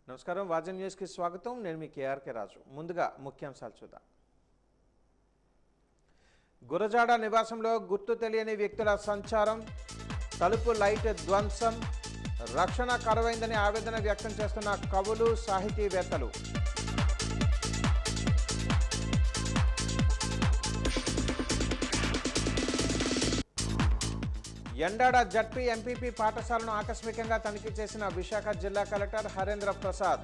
నమస్కారం wasn't news కి స్వాగతం నేను మీ కేఆర్కే రాజు ముందుగా ముఖ్యాంశాలు చూద్దాం గురజాడ నివాసంలో గుర్తు తెలియని వ్యక్తుల సంచారం తలుపు లైట్ ధ్వంసం రక్షణ కరువైందని ఆవేదన వ్యక్తం చేస్తున్న కవులు సాహితీవేత్తలు ఎండాడ జడ్పీ ఎంపీపీ పాఠశాలను ఆకస్మికంగా తనిఖీ చేసిన విశాఖ జిల్లా కలెక్టర్ హరేంద్ర ప్రసాద్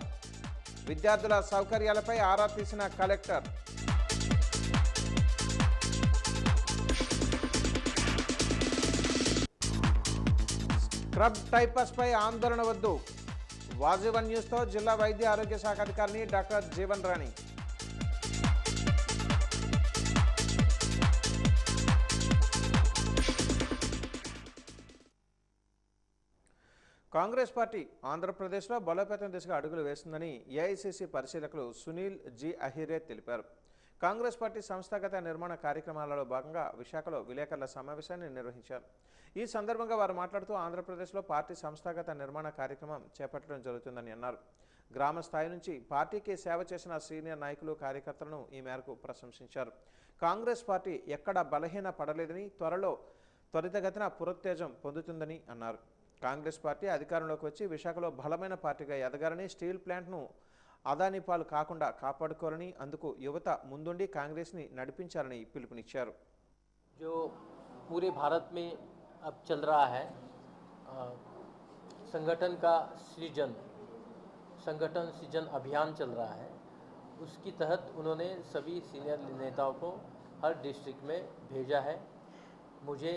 విద్యార్థుల సౌకర్యాలపై ఆరా తీసిన కలెక్టర్ స్క్రబ్ టైపస్ పై ఆందోళన వద్దు వాజీవన్ న్యూస్తో జిల్లా వైద్య ఆరోగ్య శాఖ అధికారిని డాక్టర్ జీవన్ రాణి కాంగ్రెస్ పార్టీ ఆంధ్రప్రదేశ్లో బలోపేతం దిశగా అడుగులు వేస్తుందని ఏఐసీసీ పరిశీలకులు సునీల్ జి అహిరే తెలిపారు. కాంగ్రెస్ పార్టీ సంస్థాగత నిర్మాణ కార్యక్రమాలలో భాగంగా విశాఖలో విలేకరుల సమావేశాన్ని నిర్వహించారు. ఈ సందర్భంగా వారు మాట్లాడుతూ ఆంధ్రప్రదేశ్లో పార్టీ సంస్థాగత నిర్మాణ కార్యక్రమం చేపట్టడం జరుగుతుందని అన్నారు. గ్రామ స్థాయి నుంచి పార్టీకి సేవ చేసిన సీనియర్ నాయకులు కార్యకర్తలను ఈ మేరకు ప్రశంసించారు. కాంగ్రెస్ పార్టీ ఎక్కడా బలహీన పడలేదని త్వరితగతిన పురోత్తేజం పొందుతుందని అన్నారు. కాంగ్రెస్ పార్టీ అధికారంలోకి వచ్చి విశాఖలో బలమైన పార్టీగా ఎదగాలని స్టీల్ ప్లాంట్ను అదానీ పాలు కాకుండా కాపాడుకోవాలని అందుకు యువత ముందుండి కాంగ్రెస్ని నడిపించాలని పిలుపునిచ్చారు. जो पूरे भारत में अब चल रहा है संगठन सृजन अभियान चल रहा है, उसकी तहत उन्होंने सभी सीनियर नेताओं को हर डिस्ट्रिक्ट में भेजा है. मुझे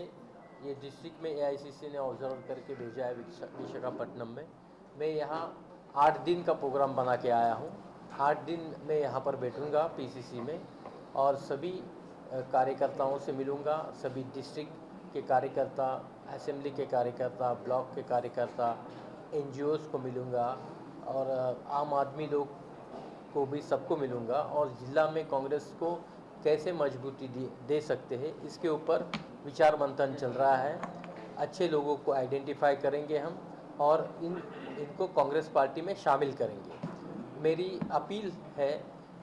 ये डिस्ट्रिक्ट में एआईसीसी ने ऑब्जर्व करके भेजा है विशाखापट्टनम में. मैं यहाँ 8 दिन का प्रोग्राम बना के आया हूँ. 8 दिन मैं यहाँ पर बैठूँगा पीसीसी में और सभी कार्यकर्ताओं से मिलूँगा. सभी डिस्ट्रिक्ट के कार्यकर्ता, असेंबली के कार्यकर्ता, ब्लॉक के कार्यकर्ता, एनजीओज़ को मिलूँगा और आम आदमी लोग को भी सबको मिलूँगा और ज़िला में कांग्रेस को कैसे मजबूती दे सकते हैं इसके ऊपर विचार मंथन चल रहा है. अच्छे लोगों को आइडेंटिफाई करेंगे हम और इनको कांग्रेस पार्टी में शामिल करेंगे. मेरी अपील है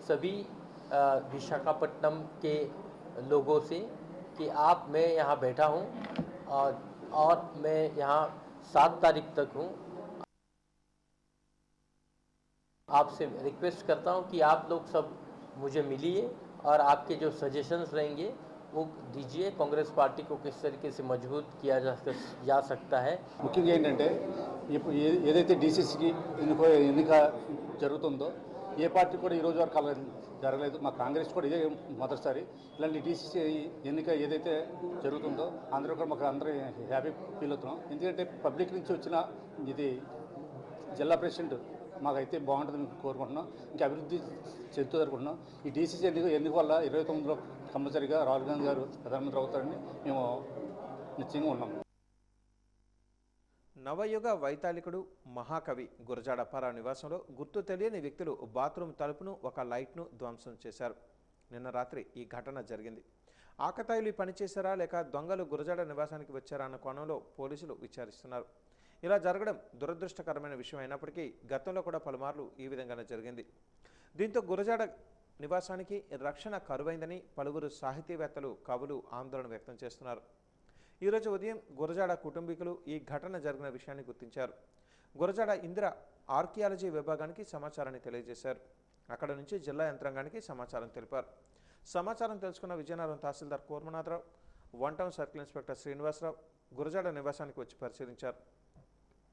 सभी विशाखापट्टनम के लोगों से कि मैं यहाँ बैठा हूँ और मैं यहाँ 7 तारीख तक हूँ. आपसे रिक्वेस्ट करता हूँ कि आप लोग सब मुझे मिलिए और आपके जो सजेशंस रहेंगे वो दीजिए. कांग्रेस पार्टी को किस तरीके से मजबूत किया जा सकता है. ముఖ్యంగా ఏంటంటే ఇప్పుడు ఏదైతే డీసీసీకి ఎన్నిక జరుగుతుందో ఏ పార్టీ కూడా ఈ రోజు వరకు అలా జరగలేదు. మా కాంగ్రెస్ కూడా ఇదే మొదటిసారి ఇలాంటి డీసీసీ ఎన్నిక ఏదైతే జరుగుతుందో అందరూ కూడా మాకు అందరూ హ్యాపీ ఫీల్ అవుతున్నాం. ఎందుకంటే పబ్లిక్ నుంచి వచ్చిన ఇది జిల్లా ప్రెసిడెంట్ మాకైతే బాగుంటుందని కోరుకుంటున్నాం. ఇంకా అభివృద్ధి చెందుతూ అనుకుంటున్నాం. ఈ డీసీసీ ఎన్నిక వల్ల 29లో కంపల్సరీగా రాహుల్ గాంధీ గారు ప్రధానమంత్రి అవుతారని మేము నిశ్చయంగా ఉన్నాం. నవయుగ వైతాళికుడు మహాకవి గురజాడ అప్పారావు నివాసంలో గుర్తు తెలియని వ్యక్తులు బాత్రూమ్ తలుపును ఒక లైట్ను ధ్వంసం చేశారు. నిన్న రాత్రి ఈ ఘటన జరిగింది. ఆకతాయిలు పనిచేశారా లేక దొంగలు గురజాడ నివాసానికి వచ్చారా అన్న కోణంలో పోలీసులు విచారిస్తున్నారు. ఇలా జరగడం దురదృష్టకరమైన విషయం అయినప్పటికీ గతంలో కూడా పలుమార్లు ఈ విధంగానే జరిగింది. దీంతో గురజాడ నివాసానికి రక్షణ కరువైందని పలువురు సాహితీవేత్తలు, కవులు ఆందోళన వ్యక్తం చేస్తున్నారు. ఈరోజు ఉదయం గురజాడ కుటుంబీకులు ఈ ఘటన జరిగిన విషయాన్ని గుర్తించారు. గురజాడ ఇందిర ఆర్కియాలజీ విభాగానికి సమాచారాన్ని తెలియజేశారు. అక్కడ నుంచి జిల్లా యంత్రాంగానికి సమాచారం తెలిపారు. సమాచారం తెలుసుకున్న Vizianagaram tahsildar Kurmanatharao, 1 town circle inspector Srinivasarao Gurajada నివాసానికి వచ్చి పరిశీలించారు.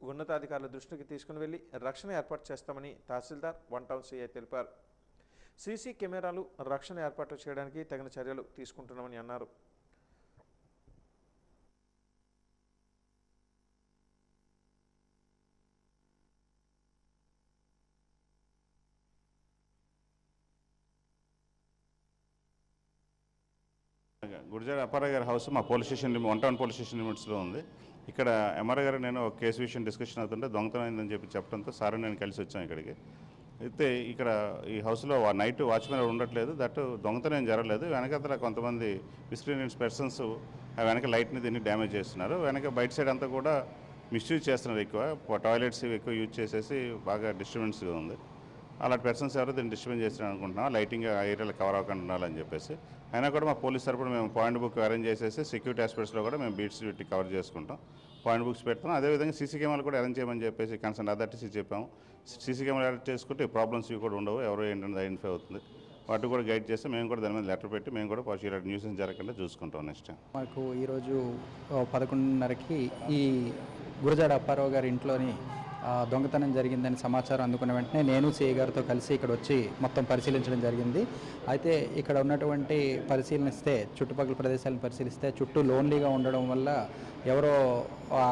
ఉన్నతాధికారుల దృష్టికి తీసుకుని వెళ్లి రక్షణ ఏర్పాటు చేస్తామని తహసీల్దార్ 1 టౌన్ సిఐ తెలిపారు. సీసీ కెమెరాలు, రక్షణ ఏర్పాట్లు చేయడానికి తగిన చర్యలు తీసుకుంటున్నామని అన్నారు. గురజాడ అప్పారావు గారి హౌస్ మా police station 1 town police station లిమిట్స్లో ఉంది. ఇక్కడ ఎంఆర్ఐ గారు నేను ఒక కేసు విషయం డిస్కషన్ అవుతుంటే దొంగతనం అయిందని చెప్పడంతో సార్ నేను కలిసి వచ్చాం ఇక్కడికి. అయితే ఇక్కడ ఈ హౌస్లో నైట్ వాచ్మెన్ ఉండట్లేదు, దట్ దొంగతనం ఏం జరగలేదు. వెనకాల కొంతమంది మిస్క్రీనియన్స్ పర్సన్స్ వెనక లైట్ని దీన్ని డ్యామేజ్ చేస్తున్నారు. వెనక బయట సైడ్ అంతా కూడా మిస్యూజ్ చేస్తున్నారు, ఎక్కువ టాయిలెట్స్ ఎక్కువ యూజ్ చేసేసి బాగా డిస్టర్బెన్స్గా ఉంది. అలాంటి పర్సన్స్ ఎవరో దీన్ని డిస్టర్బెన్స్ చేస్తున్నారు అనుకుంటున్నాం, లైటింగ్ ఆ ఏరియాలో కవర్ అవ్వకుండా ఉండాలని చెప్పేసి. అయినా కూడా మా పోలీస్ తరపున మేము పాయింట్ బుక్ అరేంజ్ చేసేసి సెక్యూరిటీ ఆస్పెక్ట్స్లో కూడా మేము బీట్స్ పెట్టి కవర్ చేసుకుంటాం, పాయింట్ బుక్స్ పెడతాం. అదేవిధంగా సీసీ కెమెరాలు కూడా అరేంజ్ చేయమని చెప్పేసి కన్సర్న్ అథారిటీస్ చెప్పాము. సీసీ కెమెరా అరేంజ్ చేసుకుంటే ప్రాబ్లమ్స్ ఇవి కూడా ఉండవు, ఎవరో ఏంటనేది ఐడెంటిఫై అవుతుంది. వాటి కూడా గైడ్ చేస్తే మేము కూడా దాని మీద లెటర్ పెట్టి మేము కూడా ఇలాంటి న్యూసెన్స్ జరగకుండా చూసుకుంటాం నెక్స్ట్ టైం. మాకు ఈరోజు 11:30కి ఈ గురజాడ అప్పారావు గారి ఇంట్లోని దొంగతనం జరిగిందని సమాచారం అందుకున్న వెంటనే నేను సిఐ గారితో కలిసి ఇక్కడ వచ్చి మొత్తం పరిశీలించడం జరిగింది. అయితే ఇక్కడ ఉన్నటువంటి పరిశీలనిస్తే, చుట్టుపక్కల ప్రదేశాలను పరిశీలిస్తే చుట్టూ లోన్లీగా ఉండడం వల్ల ఎవరో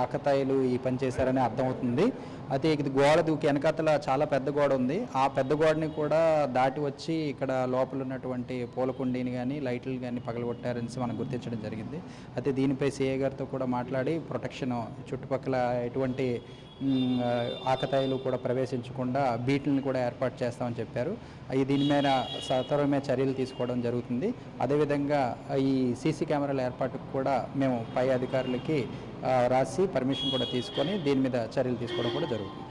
ఆకతాయిలు ఈ పని చేశారని అర్థమవుతుంది. అయితే ఇది గోడ దూకి వెనకాతల చాలా పెద్ద గోడ ఉంది, ఆ పెద్ద గోడని కూడా దాటి వచ్చి ఇక్కడ లోపల ఉన్నటువంటి పూలకుండీని కానీ లైట్లు కానీ పగలగొట్టారని మనం గుర్తించడం జరిగింది. అయితే దీనిపై సిఐ గారితో కూడా మాట్లాడి ప్రొటెక్షన్ చుట్టుపక్కల ఎటువంటి ఆకతాయిలు కూడా ప్రవేశించకుండా బీట్లను కూడా ఏర్పాటు చేస్తామని చెప్పారు. దీని మీద సత్వరమే చర్యలు తీసుకోవడం జరుగుతుంది. అదేవిధంగా ఈ సీసీ కెమెరాల ఏర్పాటుకు కూడా మేము పై అధికారులకి రాసి పర్మిషన్ కూడా తీసుకొని దీని మీద చర్యలు తీసుకోవడం కూడా జరుగుతుంది.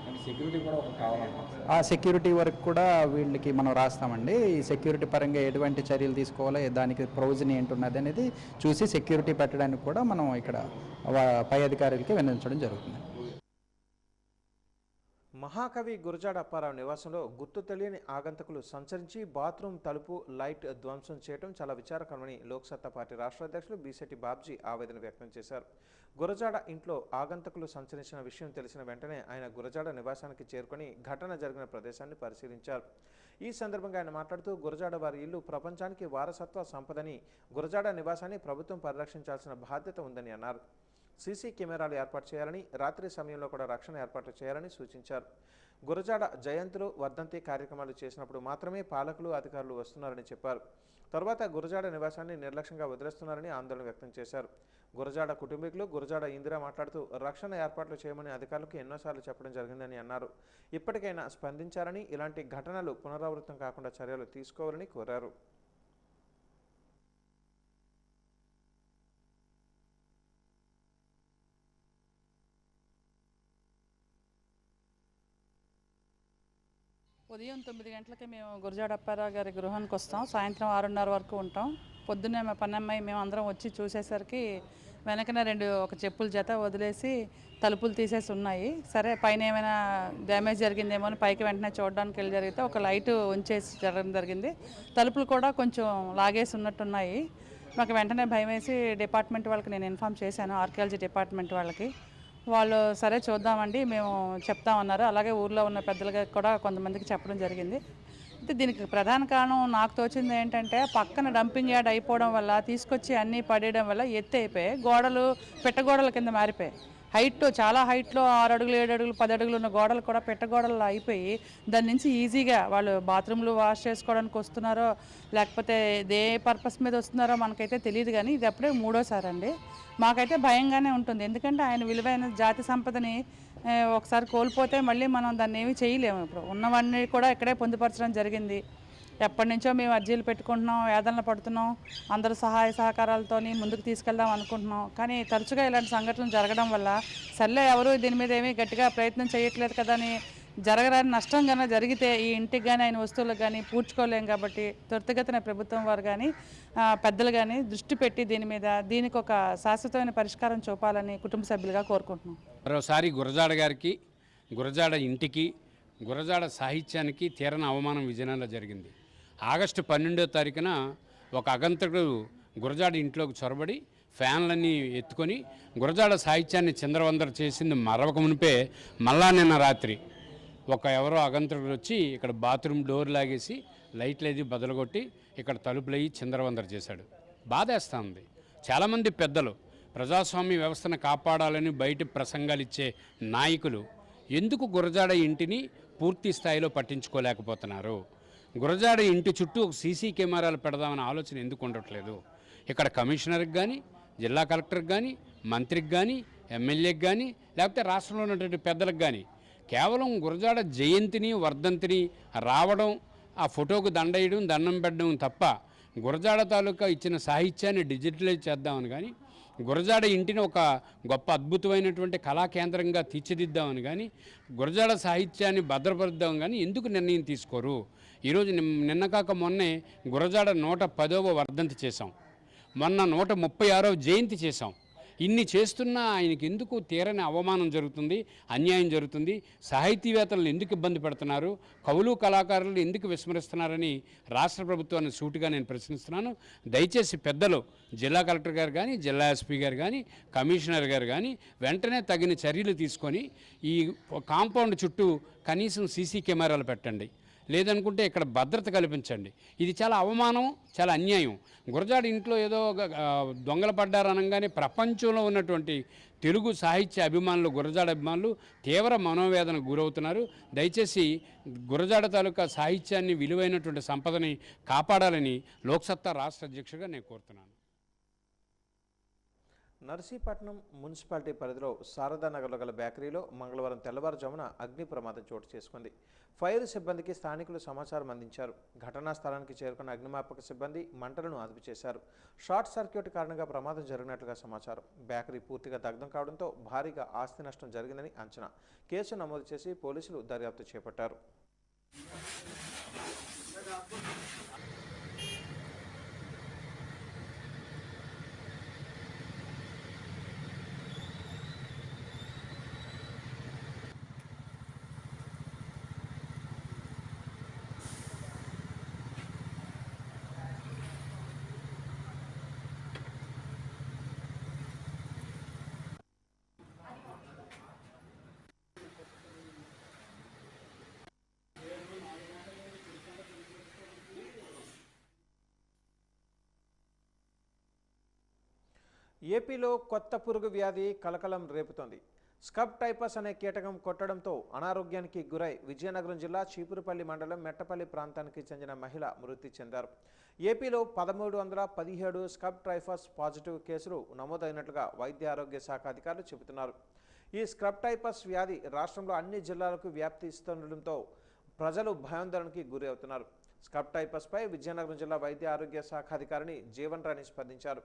ఆ సెక్యూరిటీ వర్క్ కూడా వీళ్ళకి మనం రాస్తామండి. ఈ సెక్యూరిటీ పరంగా ఎటువంటి చర్యలు తీసుకోవాలో, దానికి ప్రొవిజన్ ఏంటున్నది అనేది చూసి సెక్యూరిటీ పెట్టడానికి కూడా మనం ఇక్కడ పై అధికారులకి విన్నవించడం జరుగుతుంది. మహాకవి గురజాడ అప్పారావు నివాసంలో గుర్తు తెలియని ఆగంతకులు సంచరించి బాత్రూమ్ తలుపు లైట్ ధ్వంసం చేయడం చాలా విచారకరమని లోక్సత్తా పార్టీ రాష్ట్ర అధ్యక్షులు బీసెట్టి బాబ్జీ ఆవేదన వ్యక్తం చేశారు. గురజాడ ఇంట్లో ఆగంతకులు సంచరించిన విషయం తెలిసిన వెంటనే ఆయన గురజాడ నివాసానికి చేరుకొని ఘటన జరిగిన ప్రదేశాన్ని పరిశీలించారు. ఈ సందర్భంగా ఆయన మాట్లాడుతూ గురజాడ వారి ఇల్లు ప్రపంచానికి వారసత్వ సంపదని, గురజాడ నివాసాన్ని ప్రభుత్వం పరిరక్షించాల్సిన బాధ్యత ఉందని అన్నారు. సీసీ కెమెరాలు ఏర్పాటు చేయాలని, రాత్రి సమయంలో కూడా రక్షణ ఏర్పాట్లు చేయాలని సూచించారు. గురజాడ జయంతులు వర్ధంతి కార్యక్రమాలు చేసినప్పుడు మాత్రమే పాలకులు అధికారులు వస్తున్నారని చెప్పారు. తర్వాత గురజాడ నివాసాన్ని నిర్లక్ష్యంగా వదిలేస్తున్నారని ఆందోళన వ్యక్తం చేశారు. గురజాడ కుటుంబీకులు గురజాడ ఇందిరా మాట్లాడుతూ రక్షణ ఏర్పాట్లు చేయమని అధికారులకు ఎన్నోసార్లు చెప్పడం జరిగిందని అన్నారు. ఇప్పటికైనా స్పందించారని, ఇలాంటి ఘటనలు పునరావృతం కాకుండా చర్యలు తీసుకోవాలని కోరారు. ఉదయం 9 గంటలకి మేము గురజాడ అప్పారావు గారి గృహానికి వస్తాం, సాయంత్రం 6:30 వరకు ఉంటాం. పొద్దున్నే మా పన్నమ్మాయి మేము అందరం వచ్చి చూసేసరికి వెనకనే ఒక చెప్పుల జత వదిలేసి తలుపులు తీసేసి ఉన్నాయి. సరే పైన ఏమైనా డ్యామేజ్ జరిగిందేమో అని పైకి వెంటనే చూడడానికి వెళ్ళి జరిగితే ఒక లైట్ ఉంచేసి జరగడం జరిగింది. తలుపులు కూడా కొంచెం లాగేసి ఉన్నట్టున్నాయి. నాకు వెంటనే భయం వేసి డిపార్ట్మెంట్ వాళ్ళకి నేను ఇన్ఫామ్ చేశాను, ఆర్కియాలజీ డిపార్ట్మెంట్ వాళ్ళకి. వాళ్ళు సరే చూద్దామండి మేము చెప్తామన్నారు. అలాగే ఊర్లో ఉన్న పెద్దలుగా కూడా కొంతమందికి చెప్పడం జరిగింది. అయితే దీనికి ప్రధాన కారణం నాకు తోచింది ఏంటంటే, పక్కన డంపింగ్ యార్డ్ అయిపోవడం వల్ల తీసుకొచ్చి అన్నీ పడేయడం వల్ల ఎత్తు అయిపోయాయి, గోడలు పెట్టగోడల కింద మారిపోయాయి. హైట్ చాలా హైట్లో 6 అడుగులు 7 అడుగులు 10 అడుగులు ఉన్న గోడలు కూడా పెట్టగోడలు అయిపోయి దాని నుంచి ఈజీగా వాళ్ళు బాత్రూమ్లు వాష్ చేసుకోవడానికి వస్తున్నారో లేకపోతే ఏ పర్పస్ మీద వస్తున్నారో మనకైతే తెలియదు. కానీ ఇది అప్పుడే 3వ అండి. మాకైతే భయంగానే ఉంటుంది, ఎందుకంటే ఆయన విలువైన జాతి సంపదని ఒకసారి కోల్పోతే మళ్ళీ మనం దాన్ని ఏమీ చేయలేము. ఇప్పుడు ఉన్నవన్నీ కూడా ఇక్కడే పొందుపరచడం జరిగింది. ఎప్పటి నుంచో మేము అర్జీలు పెట్టుకుంటున్నాం, వేదనలు పడుతున్నాం, అందరూ సహాయ సహకారాలతో ముందుకు తీసుకెళ్దాం అనుకుంటున్నాం. కానీ తరచుగా ఇలాంటి సంఘటనలు జరగడం వల్ల సర్లే ఎవరు దీని మీద ఏమీ గట్టిగా ప్రయత్నం చేయట్లేదు కదా అని, జరగరాని నష్టం కన్నా జరిగితే ఈ ఇంటికి కానీ ఆయన వస్తువులకు కానీ పూడ్చుకోలేం. కాబట్టి త్వరితగతిన ప్రభుత్వం వారు కానీ పెద్దలు కానీ దృష్టి పెట్టి దీనికి ఒక శాశ్వతమైన పరిష్కారం చూపాలని కుటుంబ సభ్యులుగా కోరుకుంటున్నాం. మరోసారి గురజాడ గారికి, గురజాడ ఇంటికి, గురజాడ సాహిత్యానికి తీరని అవమానం విజయనగరంలో జరిగింది. ఆగస్టు 12వ తారీఖున ఒక అగంతకుడు గురజాడ ఇంట్లోకి చొరబడి ఫ్యాన్లన్నీ ఎత్తుకొని గురజాడ సాహిత్యాన్ని చిందరవందర చేసింది మరొక మునిపే మళ్ళా నిన్న రాత్రి ఎవరో అగంతకుడు వచ్చి ఇక్కడ బాత్రూమ్ డోర్ లాగేసి లైట్లు ఏది బదలగొట్టి ఇక్కడ తలుపులయ్యి చిందరవందర చేశాడు. బాధేస్తూ ఉంది. చాలామంది పెద్దలు ప్రజాస్వామ్య వ్యవస్థను కాపాడాలని బయట ప్రసంగాలు ఇచ్చే నాయకులు ఎందుకు గురజాడ ఇంటిని పూర్తి స్థాయిలో పట్టించుకోలేకపోతున్నారు? గురజాడ ఇంటి చుట్టూ ఒక సీసీ కెమెరాలు పెడదామనే ఆలోచన ఎందుకు ఉండట్లేదు? ఇక్కడ కమిషనర్కి కానీ, జిల్లా కలెక్టర్కి కానీ, మంత్రికి కానీ, ఎమ్మెల్యేకి కానీ, లేకపోతే రాష్ట్రంలో ఉన్నటువంటి పెద్దలకు కానీ కేవలం గురజాడ జయంతిని, వర్ధంతిని రావడం, ఆ ఫోటోకు దండేయడం, దండం పెట్టడం తప్ప గురజాడ తాలూకా ఇచ్చిన సాహిత్యాన్ని డిజిటలైజ్ చేద్దామని కానీ, గురజాడ ఇంటిని ఒక గొప్ప అద్భుతమైనటువంటి కళా కేంద్రంగా తీర్చిదిద్దామని కానీ, గురజాడ సాహిత్యాన్ని భద్రపరుద్దామని కానీ ఎందుకు నిర్ణయం తీసుకోరు? ఈరోజు నిన్న కాక మొన్నే గురజాడ 110వ వర్ధంతి చేశాం, మొన్న 136వ జయంతి చేశాం. ఇన్ని చేస్తున్నా ఆయనకి ఎందుకు తీరని అవమానం జరుగుతుంది, అన్యాయం జరుగుతుంది? సాహితీవేత్తలను ఎందుకు ఇబ్బంది పెడుతున్నారు? కవులు కళాకారులను ఎందుకు విస్మరిస్తున్నారని రాష్ట్ర ప్రభుత్వాన్ని సూటిగా నేను ప్రశ్నిస్తున్నాను. దయచేసి పెద్దలు, జిల్లా కలెక్టర్ గారు కానీ, జిల్లా ఎస్పీ గారు కానీ, కమిషనర్ గారు కానీ వెంటనే తగిన చర్యలు తీసుకొని ఈ కాంపౌండ్ చుట్టూ కనీసం సీసీ కెమెరాలు పెట్టండి, లేదనుకుంటే ఇక్కడ భద్రత కల్పించండి. ఇది చాలా అవమానం, చాలా అన్యాయం. గురజాడ ఇంట్లో ఏదో దొంగలు పడ్డారనగానే ప్రపంచంలో ఉన్నటువంటి తెలుగు సాహిత్య అభిమానులు, గురజాడ అభిమానులు తీవ్ర మనోవేదనకు గురవుతున్నారు. దయచేసి గురజాడ తాలూకా సాహిత్యాన్ని, విలువైనటువంటి సంపదని కాపాడాలని లోక్సత్తా రాష్ట్ర అధ్యక్షుడిగా నేను కోరుతున్నాను. నర్సీపట్నం మున్సిపాలిటీ పరిధిలో శారదానగర్లో గల బేకరీలో మంగళవారం తెల్లవారుజామున అగ్ని ప్రమాదం చోటు చేసుకుంది. ఫైర్ సిబ్బందికి స్థానికులు సమాచారం అందించారు. ఘటనా స్థలానికి చేరుకున్న అగ్నిమాపక సిబ్బంది మంటలను అదుపు చేశారు. షార్ట్ సర్క్యూట్ కారణంగా ప్రమాదం జరిగినట్లుగా సమాచారం. బేకరీ పూర్తిగా దగ్ధం కావడంతో భారీగా ఆస్తి నష్టం జరిగిందని అంచనా. కేసు నమోదు చేసి పోలీసులు దర్యాప్తు చేపట్టారు. ఏపీలో కొత్త పురుగు వ్యాధి కలకలం రేపుతోంది. స్కబ్ టైపస్ అనే కీటకం కొట్టడంతో అనారోగ్యానికి గురై విజయనగరం జిల్లా చీపురుపల్లి మండలం మెట్టపల్లి ప్రాంతానికి చెందిన మహిళ మృతి చెందారు. ఏపీలో 1317 స్కబ్ టైఫస్ పాజిటివ్ కేసులు నమోదైనట్లుగా వైద్య ఆరోగ్య శాఖ అధికారులు చెబుతున్నారు. ఈ స్కబ్ టైపస్ వ్యాధి రాష్ట్రంలో అన్ని జిల్లాలకు వ్యాప్తిస్తుండటంతో ప్రజలు భయాందోళనకి గురి అవుతున్నారు. స్కబ్ టైపస్పై విజయనగరం జిల్లా వైద్య ఆరోగ్య శాఖ అధికారిని జీవన్ రాణి స్పందించారు.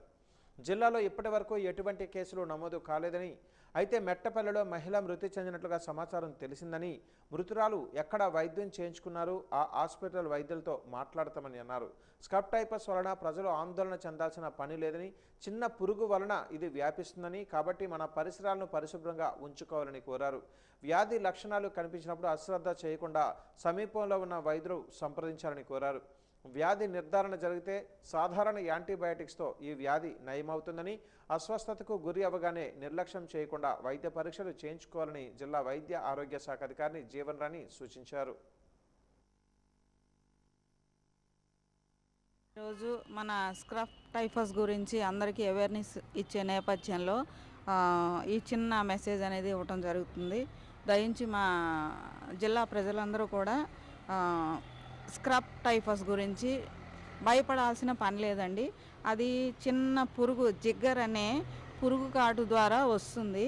జిల్లాలో ఇప్పటి వరకు ఎటువంటి కేసులు నమోదు కాలేదని, అయితే మెట్టపల్లిలో మహిళ మృతి చెందినట్లుగా సమాచారం తెలిసిందని, మృతురాలు ఎక్కడ వైద్యం చేయించుకున్నారు, ఆ హాస్పిటల్ వైద్యులతో మాట్లాడతామని అన్నారు. స్కబ్ టైపస్ వలన ప్రజలు ఆందోళన చెందాల్సిన పని లేదని, చిన్న పురుగు వలన ఇది వ్యాపిస్తుందని, కాబట్టి మన పరిసరాలను పరిశుభ్రంగా ఉంచుకోవాలని కోరారు. వ్యాధి లక్షణాలు కనిపించినప్పుడు అశ్రద్ధ చేయకుండా సమీపంలో ఉన్న వైద్యులు సంప్రదించాలని కోరారు. వ్యాధి నిర్ధారణ జరిగితే సాధారణ యాంటీబయాటిక్స్తో ఈ వ్యాధి నయమవుతుందని, అస్వస్థతకు గురి అవ్వగానే నిర్లక్ష్యం చేయకుండా వైద్య పరీక్షలు చేయించుకోవాలని జిల్లా వైద్య ఆరోగ్య శాఖ అధికారిని జీవన్ రాణి సూచించారు. ఈరోజు మన స్కబ్ టైఫస్ గురించి అందరికీ అవేర్నెస్ ఇచ్చే నేపథ్యంలో ఈ చిన్న మెసేజ్ అనేది ఇవ్వటం జరుగుతుంది. దయించి మా జిల్లా ప్రజలందరూ కూడా స్కబ్ టైఫస్ గురించి భయపడాల్సిన పని లేదండి. అది చిన్న పురుగు, జిగ్గర్ అనే పురుగు కాటు ద్వారా వస్తుంది.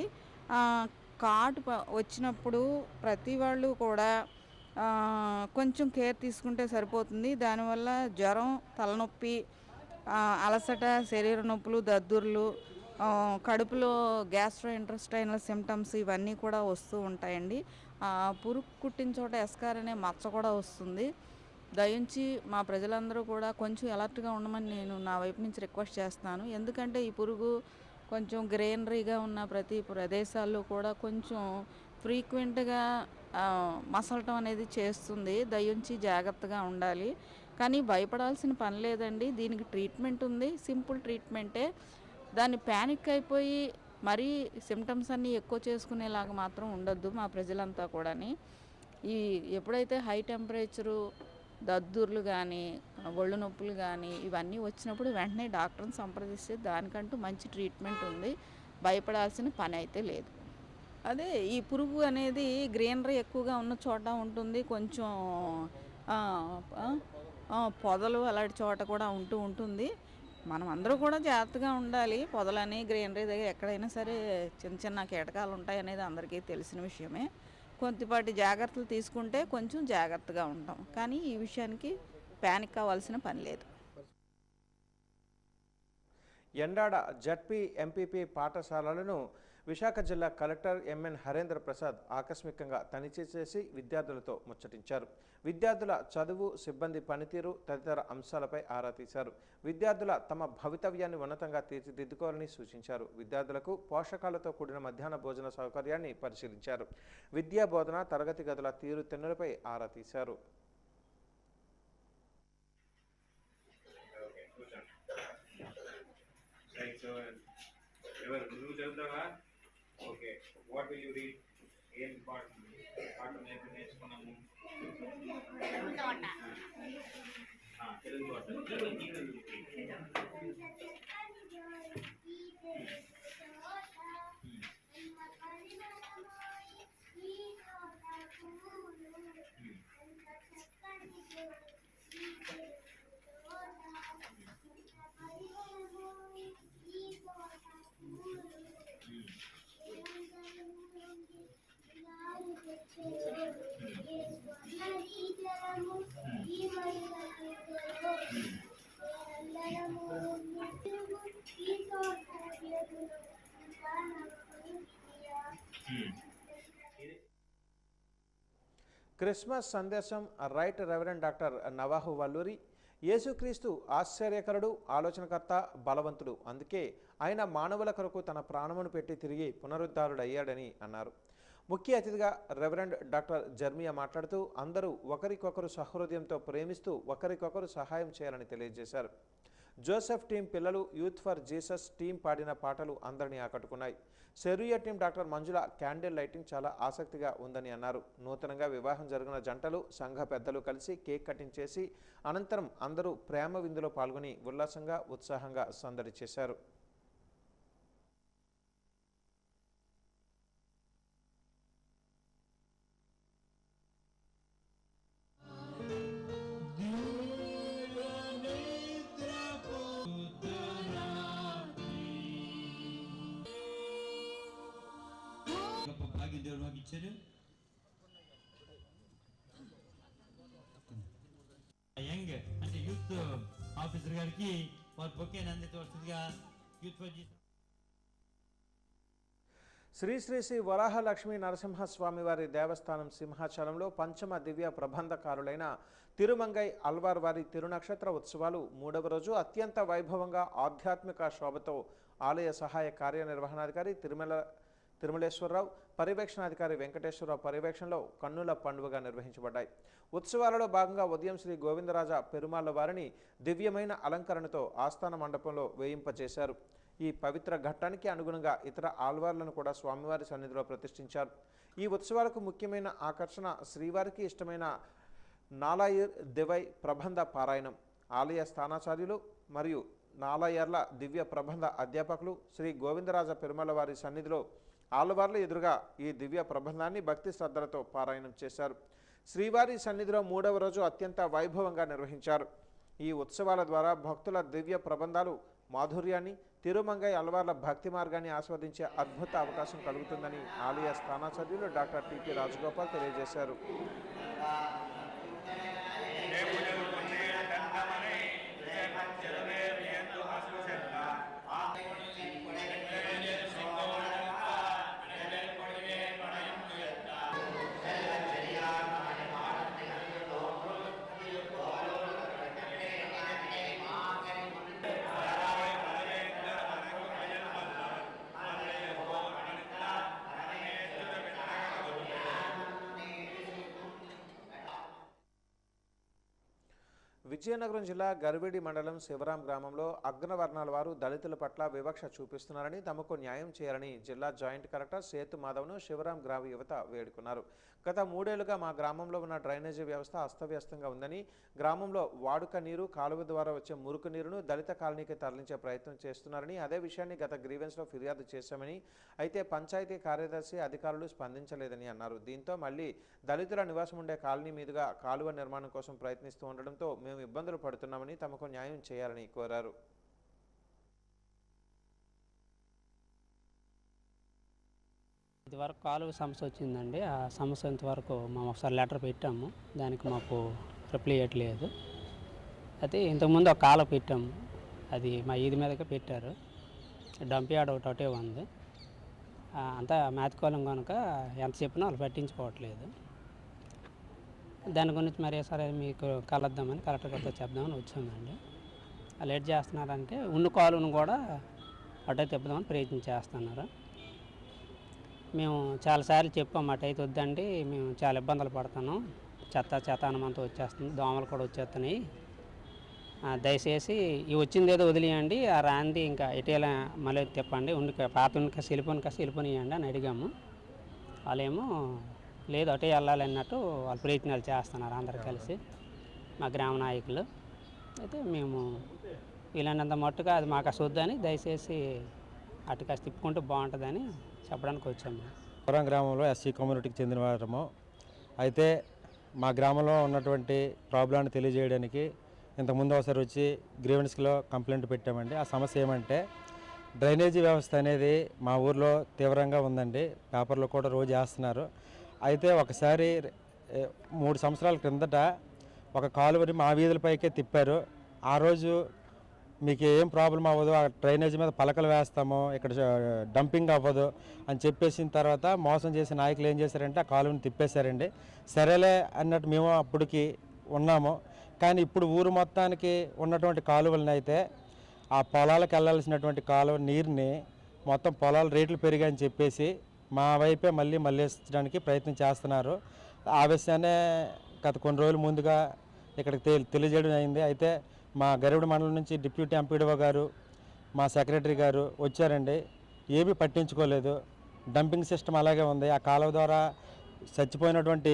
కాటు వచ్చినప్పుడు ప్రతి వాళ్ళు కూడా కొంచెం కేర్ తీసుకుంటే సరిపోతుంది. దానివల్ల జ్వరం, తలనొప్పి, అలసట, శరీర నొప్పులు, దద్దుర్లు, కడుపులో గ్యాస్ట్రోఇంటెస్టైనల్ సిమ్టమ్స్ ఇవన్నీ కూడా వస్తూ ఉంటాయండి. పురుగు కుట్టిన చోట ఎస్కార్ అనే మచ్చ కూడా వస్తుంది. దయించి మా ప్రజలందరూ కూడా కొంచెం అలర్ట్గా ఉండమని నేను నా వైపు నుంచి రిక్వెస్ట్ చేస్తున్నాను. ఎందుకంటే ఈ పురుగు కొంచెం గ్రీనరీగా ఉన్న ప్రతి ప్రదేశాల్లో కూడా కొంచెం ఫ్రీక్వెంట్గా మసలటం అనేది చేస్తుంది. దయించి జాగ్రత్తగా ఉండాలి. కానీ భయపడాల్సిన పని లేదండి. దీనికి ట్రీట్మెంట్ ఉంది, సింపుల్ ట్రీట్మెంటే. దాన్ని ప్యానిక్ అయిపోయి మరీ సిమ్టమ్స్ అన్నీ ఎక్కువ చేసుకునేలాగా మాత్రం ఉండొద్దు మా ప్రజలంతా కూడాని. ఎప్పుడైతే హై టెంపరేచరు, దద్దుర్లు కానీ, ఒళ్ళు నొప్పులు కానీ ఇవన్నీ వచ్చినప్పుడు వెంటనే డాక్టర్ని సంప్రదిస్తే దానికంటూ మంచి ట్రీట్మెంట్ ఉంది. భయపడాల్సిన పని అయితే లేదు. అదే ఈ పురుగు అనేది గ్రీనరీ ఎక్కువగా ఉన్న చోట ఉంటుంది. కొంచెం పొదలు అలాంటి చోట కూడా ఉంటుంది. మనం అందరూ కూడా జాగ్రత్తగా ఉండాలి. పొదలని గ్రీనరీ దగ్గర ఎక్కడైనా సరే చిన్న చిన్న కీటకాలు ఉంటాయి అనేది అందరికీ తెలిసిన విషయమే. కొద్దిపాటి జాగ్రత్తలు తీసుకుంటే కొంచెం జాగ్రత్తగా ఉంటాం. కానీ ఈ విషయానికి ప్యానిక్ అవ్వాల్సిన పని లేదు. ఎండాడ జడ్పీ ఎంపీపీ పాఠశాలలను విశాఖ జిల్లా కలెక్టర్ ఎంఎన్ హరేంద్ర ప్రసాద్ ఆకస్మికంగా తనిఖీ చేసి విద్యార్థులతో ముచ్చటించారు. విద్యార్థుల చదువు, సిబ్బంది పనితీరు తదితర అంశాలపై ఆరా తీశారు. విద్యార్థుల తమ భవితవ్యాన్ని ఉన్నతంగా తీర్చిదిద్దుకోవాలని సూచించారు. విద్యార్థులకు పోషకాలతో కూడిన మధ్యాహ్న భోజన సౌకర్యాన్ని పరిశీలించారు. విద్యా బోధన, తరగతి గదుల తీరుతెన్నులపై ఆరా తీశారు. Okay, what will you read? ఏం పాట నేర్చుకున్నాము? తెలుగు క్రిస్మస్ సందేశం రైట్ రెవరెండ్ డాక్టర్ నవాహు వల్లూరి. యేసుక్రీస్తు ఆశ్చర్యకరుడు, ఆలోచనకర్త, బలవంతుడు. అందుకే ఆయన మానవుల కొరకు తన ప్రాణమును పెట్టి తిరిగి పునరుద్ధారుడయ్యాడని అన్నారు. ముఖ్య అతిథిగా రెవరెండ్ డాక్టర్ జర్మియా మాట్లాడుతూ అందరూ ఒకరికొకరు సహృదయంతో ప్రేమిస్తూ ఒకరికొకరు సహాయం చేయాలని తెలియజేశారు. జోసెఫ్ టీం పిల్లలు యూత్ ఫర్ జీసస్ టీం పాడిన పాటలు అందరినీ ఆకట్టుకున్నాయి. సెరూయా టీం డాక్టర్ మంజుల క్యాండిల్ లైటింగ్ చాలా ఆసక్తిగా ఉందని అన్నారు. నూతనంగా వివాహం జరిగిన జంటలు, సంఘ పెద్దలు కలిసి కేక్ కటింగ్ చేసి అనంతరం అందరూ ప్రేమ విందులో పాల్గొని ఉల్లాసంగా, ఉత్సాహంగా సందడి చేశారు. యంగ్ అంటే యూత్ ఆఫీసర్ గారికి వారి బొకేని అందించవలసిందిగా youth for Jesus. Shri Shri Shri Varaha Lakshmi Narasimhaswamy వారి దేవస్థానం సింహాచలంలో పంచమ దివ్య ప్రబంధకారులైన తిరుమంగై అల్వార్ వారి తిరునక్షత్ర ఉత్సవాలు 3వ రోజు అత్యంత వైభవంగా ఆధ్యాత్మిక శోభతో ఆలయ సహాయ కార్యనిర్వహణాధికారి తిరుమలేశ్వరరావు, పర్యవేక్షణాధికారి వెంకటేశ్వరరావు పర్యవేక్షణలో కన్నుల పండుగగా నిర్వహించబడ్డాయి. ఉత్సవాలలో భాగంగా ఉదయం శ్రీ గోవిందరాజ పెరుమాళ్ల వారిని దివ్యమైన అలంకరణతో ఆస్థాన మండపంలో వేయింపచేశారు. ఈ పవిత్ర ఘట్టానికి అనుగుణంగా ఇతర ఆల్వార్లను కూడా స్వామివారి సన్నిధిలో ప్రతిష్ఠించారు. ఈ ఉత్సవాలకు ముఖ్యమైన ఆకర్షణ శ్రీవారికి ఇష్టమైన నాలాయిర్ దివై ప్రబంధ పారాయణం. ఆలయ స్థానాచార్యులు మరియు నాలాయర్ల దివ్య ప్రబంధ అధ్యాపకులు శ్రీ గోవిందరాజ పెరుమాళ్ల వారి సన్నిధిలో ఆళ్వార్ల ఎదురుగా ఈ దివ్య ప్రబంధాన్ని భక్తి శ్రద్ధలతో పారాయణం చేశారు. శ్రీవారి సన్నిధిలో 3వ రోజు అత్యంత వైభవంగా నిర్వహించారు. ఈ ఉత్సవాల ద్వారా భక్తుల దివ్య ప్రబంధాలు మాధుర్యాన్ని, తిరుమంగై అల్వార్ల భక్తి మార్గాన్ని ఆస్వాదించే అద్భుత అవకాశం కలుగుతుందని ఆలయ స్థానాచార్యులు డాక్టర్ టిపి రాజగోపాల్ తెలియజేశారు. విజయనగరం జిల్లా గర్వేడి మండలం శివరాం గ్రామంలో అగ్రవర్ణాల వారు దళితుల పట్ల వివక్ష చూపిస్తున్నారని, తమకు న్యాయం చేయాలని జిల్లా జాయింట్ కలెక్టర్ సేతు మాధవ్ను శివరాం గ్రామ యువత వేడుకున్నారు. గత 3 ఏళ్లుగా మా గ్రామంలో ఉన్న డ్రైనేజీ వ్యవస్థ అస్తవ్యస్తంగా ఉందని, గ్రామంలో వాడుక నీరు, కాలువ ద్వారా వచ్చే మురుకు నీరును దళిత కాలనీకి తరలించే ప్రయత్నం చేస్తున్నారని, అదే విషయాన్ని గత గ్రీవెన్స్లో ఫిర్యాదు చేశామని, అయితే పంచాయతీ కార్యదర్శి అధికారులు స్పందించలేదని అన్నారు. దీంతో మళ్లీ దళితుల నివాసం ఉండే కాలనీ మీదుగా కాలువ నిర్మాణం కోసం ప్రయత్నిస్తూ ఉండడంతో మేము ఇబ్బందులు పడుతున్నామని, తమకు న్యాయం చేయాలని కోరారు. ఇదివరకు కాలువ సమస్య వచ్చిందండి. ఆ సమస్య ఇంతవరకు మేము ఒకసారి లెటర్ పెట్టాము, దానికి మాకు రిప్లై ఇవ్వట్లేదు. అయితే ఇంతకుముందు ఒక కాలువ పెట్టాము, అది మా ఈది మీదకే పెట్టారు. డంప్ యార్డ్ ఒకటే ఉంది, అంతా మేతకోలం కనుక ఎంత చెప్పినా వాళ్ళు పట్టించుకోవట్లేదు. దాని గురించి మరి సరే మీకు కలుద్దామని కలెక్టర్ గారితో చెప్దామని వచ్చామండి. లేట్ చేస్తున్నారంటే ఉన్న కాలువను కూడా అటే తిప్పుదామని ప్రయత్నం చేస్తున్నారు. మేము చాలాసార్లు చెప్పాము అటైతే వద్దండి, మేము చాలా ఇబ్బందులు పడుతున్నాం, చెత్తానమంతా వచ్చేస్తుంది, దోమలు కూడా వచ్చేస్తున్నాయి, దయచేసి ఈ వచ్చింది ఏదో వదిలేయండి, ఆ రాంది ఇంకా ఇటీవల మళ్ళీ తిప్పండి, పాత వెళ్ళిపోనియండి అని అడిగాము. వాళ్ళేమో లేదు అటే వెళ్ళాలి అన్నట్టు వాళ్ళు ప్రయత్నాలు చేస్తున్నారు అందరు కలిసి, మా గ్రామ నాయకులు. అయితే మేము వీలైనంత మట్టుగా అది మాకు వద్దని దయచేసి అటు కాస్త తిప్పుకుంటే బాగుంటుందని చెప్పడానికి వచ్చాము. పురం గ్రామంలో ఎస్సీ కమ్యూనిటీకి చెందిన వారము. అయితే మా గ్రామంలో ఉన్నటువంటి ప్రాబ్లాన్ని తెలియజేయడానికి ఇంతకుముందు ఒకసారి వచ్చి గ్రీవెన్స్లో కంప్లైంట్ పెట్టామండి. ఆ సమస్య ఏమంటే డ్రైనేజీ వ్యవస్థ అనేది మా ఊర్లో తీవ్రంగా ఉందండి, పేపర్లో కూడా రోజు వేస్తున్నారు. అయితే ఒకసారి 3 సంవత్సరాల క్రిందట ఒక కాలువని మా వీధులపైకే తిప్పారు. ఆ రోజు మీకు ఏం ప్రాబ్లం అవ్వదు, ఆ డ్రైనేజీ మీద పలకలు వేస్తాము, ఇక్కడ డంపింగ్ అవ్వదు అని చెప్పేసిన తర్వాత మోసం చేసే నాయకులు ఏం చేశారంటే ఆ కాలువని తిప్పేశారండి. సరేలే అన్నట్టు మేము అప్పటికి ఉన్నాము. కానీ ఇప్పుడు ఊరు మొత్తానికి ఉన్నటువంటి కాలువలను అయితే ఆ పొలాలకు వెళ్ళాల్సినటువంటి కాలువ నీరుని మొత్తం పొలాల రేట్లు పెరిగాయని చెప్పేసి మా వైపే మళ్ళేసడానికి ప్రయత్నం చేస్తున్నారు. ఆ విషయాన్నే గత కొన్ని రోజుల ముందుగా ఇక్కడికి తెలియజేయడం అయింది. అయితే మా గరివిడి మండలం నుంచి డిప్యూటీ ఎంపీడీఓ గారు, మా సెక్రటరీ గారు వచ్చారండి, ఏమీ పట్టించుకోలేదు. డంపింగ్ సిస్టమ్ అలాగే ఉంది. ఆ కాలువ ద్వారా చచ్చిపోయినటువంటి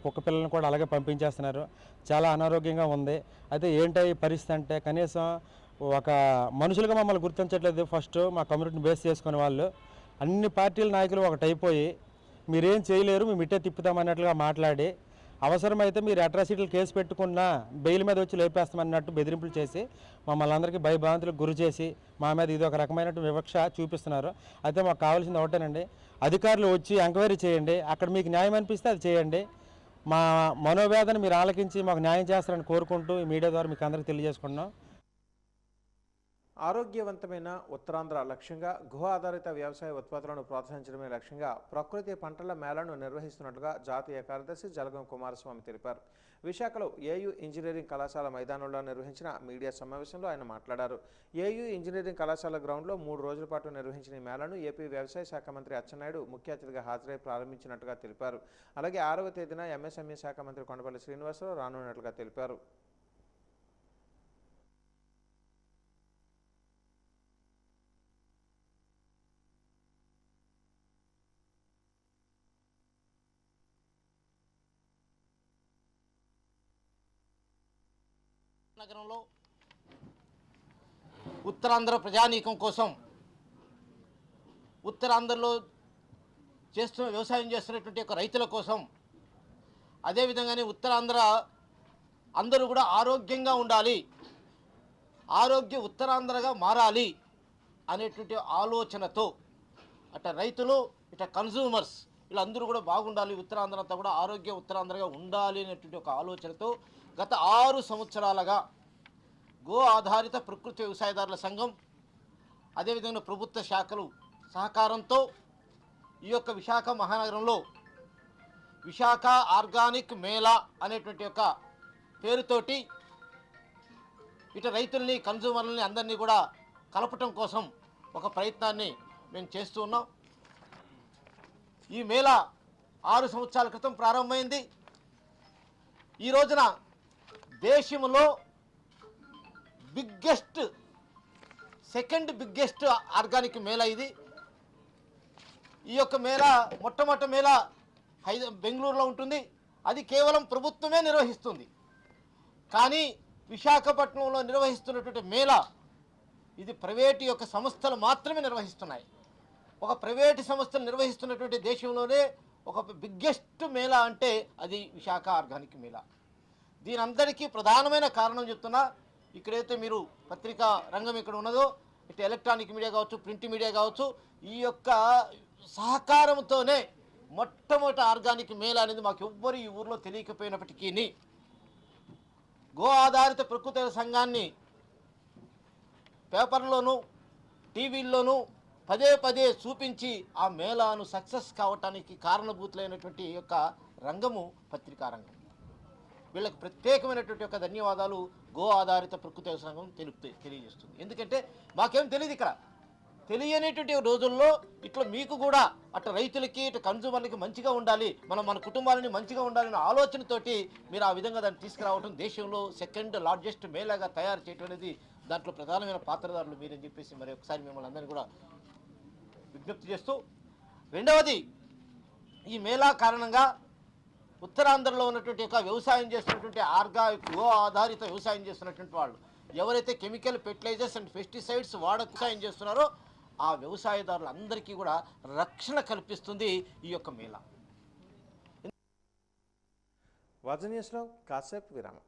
కుక్క పిల్లలను కూడా అలాగే పంపించేస్తున్నారు. చాలా అనారోగ్యంగా ఉంది. అయితే ఏంటి ఈ పరిస్థితి అంటే కనీసం ఒక మనుషులుగా మమ్మల్ని గుర్తించట్లేదు. ఫస్ట్ మా కమ్యూనిటీని బేస్ చేసుకునే వాళ్ళు అన్ని పార్టీల నాయకులు ఒకటైపోయి మీరేం చేయలేరు, మేము ఇట్టే తిప్పుతామన్నట్లుగా మాట్లాడి అవసరమైతే మీరు అట్రాసిటీలు కేసు పెట్టుకున్నా బెయిల్ మీద వచ్చి లేపేస్తామన్నట్టు బెదిరింపులు చేసి మమ్మల్ని అందరికీ భయభ్రాంతులకు గురి చేసి మా మీద ఇది ఒక రకమైన వివక్ష చూపిస్తున్నారు. అయితే మాకు కావాల్సింది ఒకటేనండి, అధికారులు వచ్చి ఎంక్వైరీ చేయండి, అక్కడ మీకు న్యాయం అనిపిస్తే అది చేయండి. మా మనోవేదన మీరు ఆలకించి మాకు న్యాయం చేస్తారని కోరుకుంటూ ఈ మీడియా ద్వారా మీకు అందరికీ తెలియజేసుకుంటున్నాం. ఆరోగ్యవంతమైన ఉత్తరాంధ్ర లక్ష్యంగా గృహ ఆధారిత వ్యవసాయ ఉత్పత్తులను ప్రోత్సహించడమే లక్ష్యంగా ప్రకృతి పంటల మేళాను నిర్వహిస్తున్నట్లుగా జాతీయ కార్యదర్శి జలగం కుమారస్వామి తెలిపారు. విశాఖలో ఏయూ ఇంజనీరింగ్ కళాశాల మైదానంలో నిర్వహించిన మీడియా సమావేశంలో ఆయన మాట్లాడారు. ఏయూ ఇంజనీరింగ్ కళాశాల గ్రౌండ్లో 3 రోజుల పాటు నిర్వహించిన ఈ మేళాను ఏపీ వ్యవసాయ శాఖ మంత్రి అచ్చెన్నాయుడు ముఖ్య అతిథిగా హాజరై ప్రారంభించినట్టుగా తెలిపారు. అలాగే 6వ తేదీన ఎంఎస్ఎంఈ శాఖ మంత్రి కొండపల్లి శ్రీనివాసరావు రానున్నట్లుగా తెలిపారు. నగరంలో ఉత్తరాంధ్ర ప్రజానీకం కోసం, ఉత్తరాంధ్రలో వ్యవసాయం చేస్తున్నటువంటి ఒక రైతుల కోసం, అదేవిధంగానే ఉత్తరాంధ్ర అందరూ కూడా ఆరోగ్యంగా ఉండాలి, ఆరోగ్య ఉత్తరాంధ్రగా మారాలి అనేటువంటి ఆలోచనతో అటు రైతులు ఇటు కన్జ్యూమర్స్ వీళ్ళందరూ కూడా బాగుండాలి, ఉత్తరాంధ్ర అంతా కూడా ఆరోగ్య ఉత్తరాంధ్రగా ఉండాలి అనేటువంటి ఒక ఆలోచనతో గత 6 సంవత్సరాలుగా గో ఆధారిత ప్రకృతి వ్యవసాయదారుల సంఘం అదేవిధంగా ప్రభుత్వ శాఖలు సహకారంతో ఈ యొక్క విశాఖ మహానగరంలో విశాఖ ఆర్గానిక్ మేళా అనేటువంటి ఒక పేరుతోటి ఇటు రైతుల్ని కన్జ్యూమర్లని అందరినీ కూడా కలపటం కోసం ఒక ప్రయత్నాన్ని మేము చేస్తూ ఉన్నాం. ఈ మేళా 6 సంవత్సరాల క్రితం ప్రారంభమైంది. ఈ రోజున దేశంలో సెకండ్ బిగ్గెస్ట్ ఆర్గానిక్ మేళా ఇది. ఈ యొక్క మేళా మొట్టమొదటి మేళా బెంగళూరులో ఉంటుంది, అది కేవలం ప్రభుత్వమే నిర్వహిస్తుంది. కానీ విశాఖపట్నంలో నిర్వహిస్తున్నటువంటి మేళా ఇది ప్రైవేటు యొక్క సంస్థలు మాత్రమే నిర్వహిస్తున్నాయి. ఒక ప్రైవేటు సంస్థలు నిర్వహిస్తున్నటువంటి దేశంలోనే ఒక బిగ్గెస్ట్ మేళా అంటే అది విశాఖ ఆర్గానిక్ మేళా. దీని అందరికీ ప్రధానమైన కారణం చెప్తున్నా, ఇక్కడైతే మీరు పత్రికా రంగం ఇక్కడ ఉన్నదో, ఇటు ఎలక్ట్రానిక్ మీడియా కావచ్చు, ప్రింట్ మీడియా కావచ్చు, ఈ యొక్క సహకారంతోనే మొట్టమొదటి ఆర్గానిక్ మేళ అనేది మాకు ఎవ్వరు ఈ ఊర్లో తెలియకపోయినప్పటికీ గో ఆధారిత ప్రకృతి సంఘాన్ని పేపర్లోనూ టీవీల్లోనూ పదే పదే చూపించి ఆ మేళాను సక్సెస్ కావటానికి కారణభూతులైనటువంటి యొక్క రంగము పత్రికా రంగం. వీళ్ళకి ప్రత్యేకమైనటువంటి యొక్క ధన్యవాదాలు గో ఆధారిత ప్రకృతి సంఘం తెలియజేస్తుంది. ఎందుకంటే మాకేం తెలియదు, ఇక్కడ తెలియనేటువంటి రోజుల్లో ఇట్లా మీకు కూడా అటు రైతులకి ఇటు కన్జ్యూమర్లకి మంచిగా ఉండాలి, మన కుటుంబాలని మంచిగా ఉండాలనే ఆలోచనతోటి మీరు ఆ విధంగా దాన్ని తీసుకురావడం, దేశంలో సెకండ్ లార్జెస్ట్ మేళాగా తయారు చేయడం అనేది దాంట్లో ప్రధానమైన పాత్రదారులు మీరని చెప్పేసి మరి ఒకసారి మిమ్మల్ని అందరినీ కూడా విజ్ఞప్తి చేస్తూ, రెండవది ఈ మేళా కారణంగా ఉత్తరాంధ్రలో ఉన్నటువంటి యొక్క వ్యవసాయం చేస్తున్నటువంటి గో ఆధారిత వ్యవసాయం చేస్తున్నటువంటి వాళ్ళు ఎవరైతే కెమికల్ ఫెర్టిలైజర్స్ అండ్ పెస్టిసైడ్స్ వ్యవసాయం చేస్తున్నారో ఆ వ్యవసాయదారులందరికీ కూడా రక్షణ కల్పిస్తుంది ఈ యొక్క మేళా. వాజనీయస్లో కాసేపు విరామం.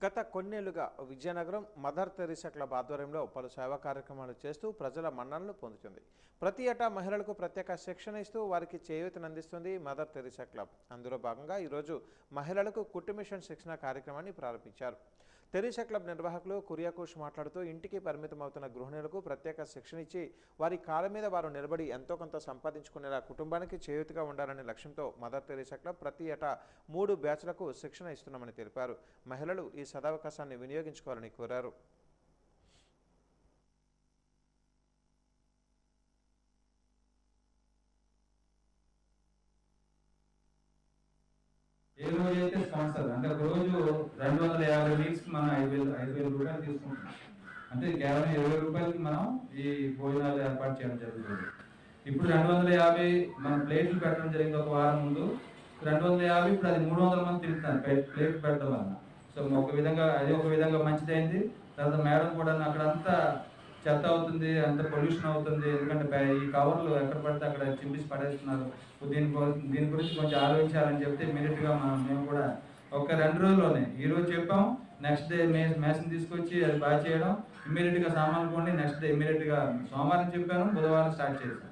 గత కొన్నేళ్లుగా విజయనగరం మదర్ తెరీసా క్లబ్ ఆధ్వర్యంలో పలు సేవా కార్యక్రమాలు చేస్తూ ప్రజల మన్ననలు పొందుతుంది. ప్రతి ఏటా మహిళలకు ప్రత్యేక శిక్షణ ఇస్తూ వారికి చేయూతనందిస్తుంది మదర్ తెరీసా క్లబ్. అందులో భాగంగా ఈరోజు మహిళలకు కుట్టు మిషన్ శిక్షణ కార్యక్రమాన్ని ప్రారంభించారు. తెరీసా క్లబ్ నిర్వాహకులు కురియాకుష్ మాట్లాడుతూ ఇంటికి పరిమితమవుతున్న గృహిణులకు ప్రత్యేక శిక్షణ ఇచ్చి వారి కాళ్ళ మీద వారు నిలబడి ఎంతో కొంత సంపాదించుకునేలా కుటుంబానికి చేయూతగా ఉండాలనే లక్ష్యంతో మదర్ తెరీసా క్లబ్ ప్రతి ఏటా 3 బ్యాచ్లకు శిక్షణ ఇస్తున్నామని తెలిపారు. మహిళలు ఈ సదవకాశాన్ని వినియోగించుకోవాలని కోరారు. ఏ రోజు అయితే స్పాన్సర్ అంటే ఒక రోజు 250 వీక్స్ మనం 5,000 రూపాయలు తీసుకుంటాం. అంటే కేవలం 20 రూపాయలకి మనం ఈ భోజనాలు ఏర్పాటు చేయడం జరుగుతుంది. ఇప్పుడు 250 మనం ప్లేట్లు పెట్టడం జరిగింది ఒక వారం ముందు. 250 ఇప్పుడు అది 300 మంది తింటున్నారు ప్లేట్ పెట్టడం వలన. సో ఒక విధంగా అది ఒక విధంగా మంచిదైంది. తర్వాత మేడం కూడా అక్కడ అంతా చెత్త అవుతుంది, అంత పొల్యూషన్ అవుతుంది, ఎందుకంటే ఈ కవర్లు ఎక్కడ పడితే అక్కడ చింపేసి పడేస్తున్నారు. దీని గురించి కొంచెం ఆలోచించాలని చెప్తే ఇమీడియట్గా మేము కూడా ఒక 2 రోజుల్లోనే, ఈరోజు చెప్పాం, నెక్స్ట్ డే మేసం తీసుకొచ్చి అది బాగా చేయడం, ఇమీడియట్గా సామాన్లు కొండి నెక్స్ట్ డే ఇమీడియట్గా సోమవారం చెప్పాను, బుధవారం స్టార్ట్ చేశాను.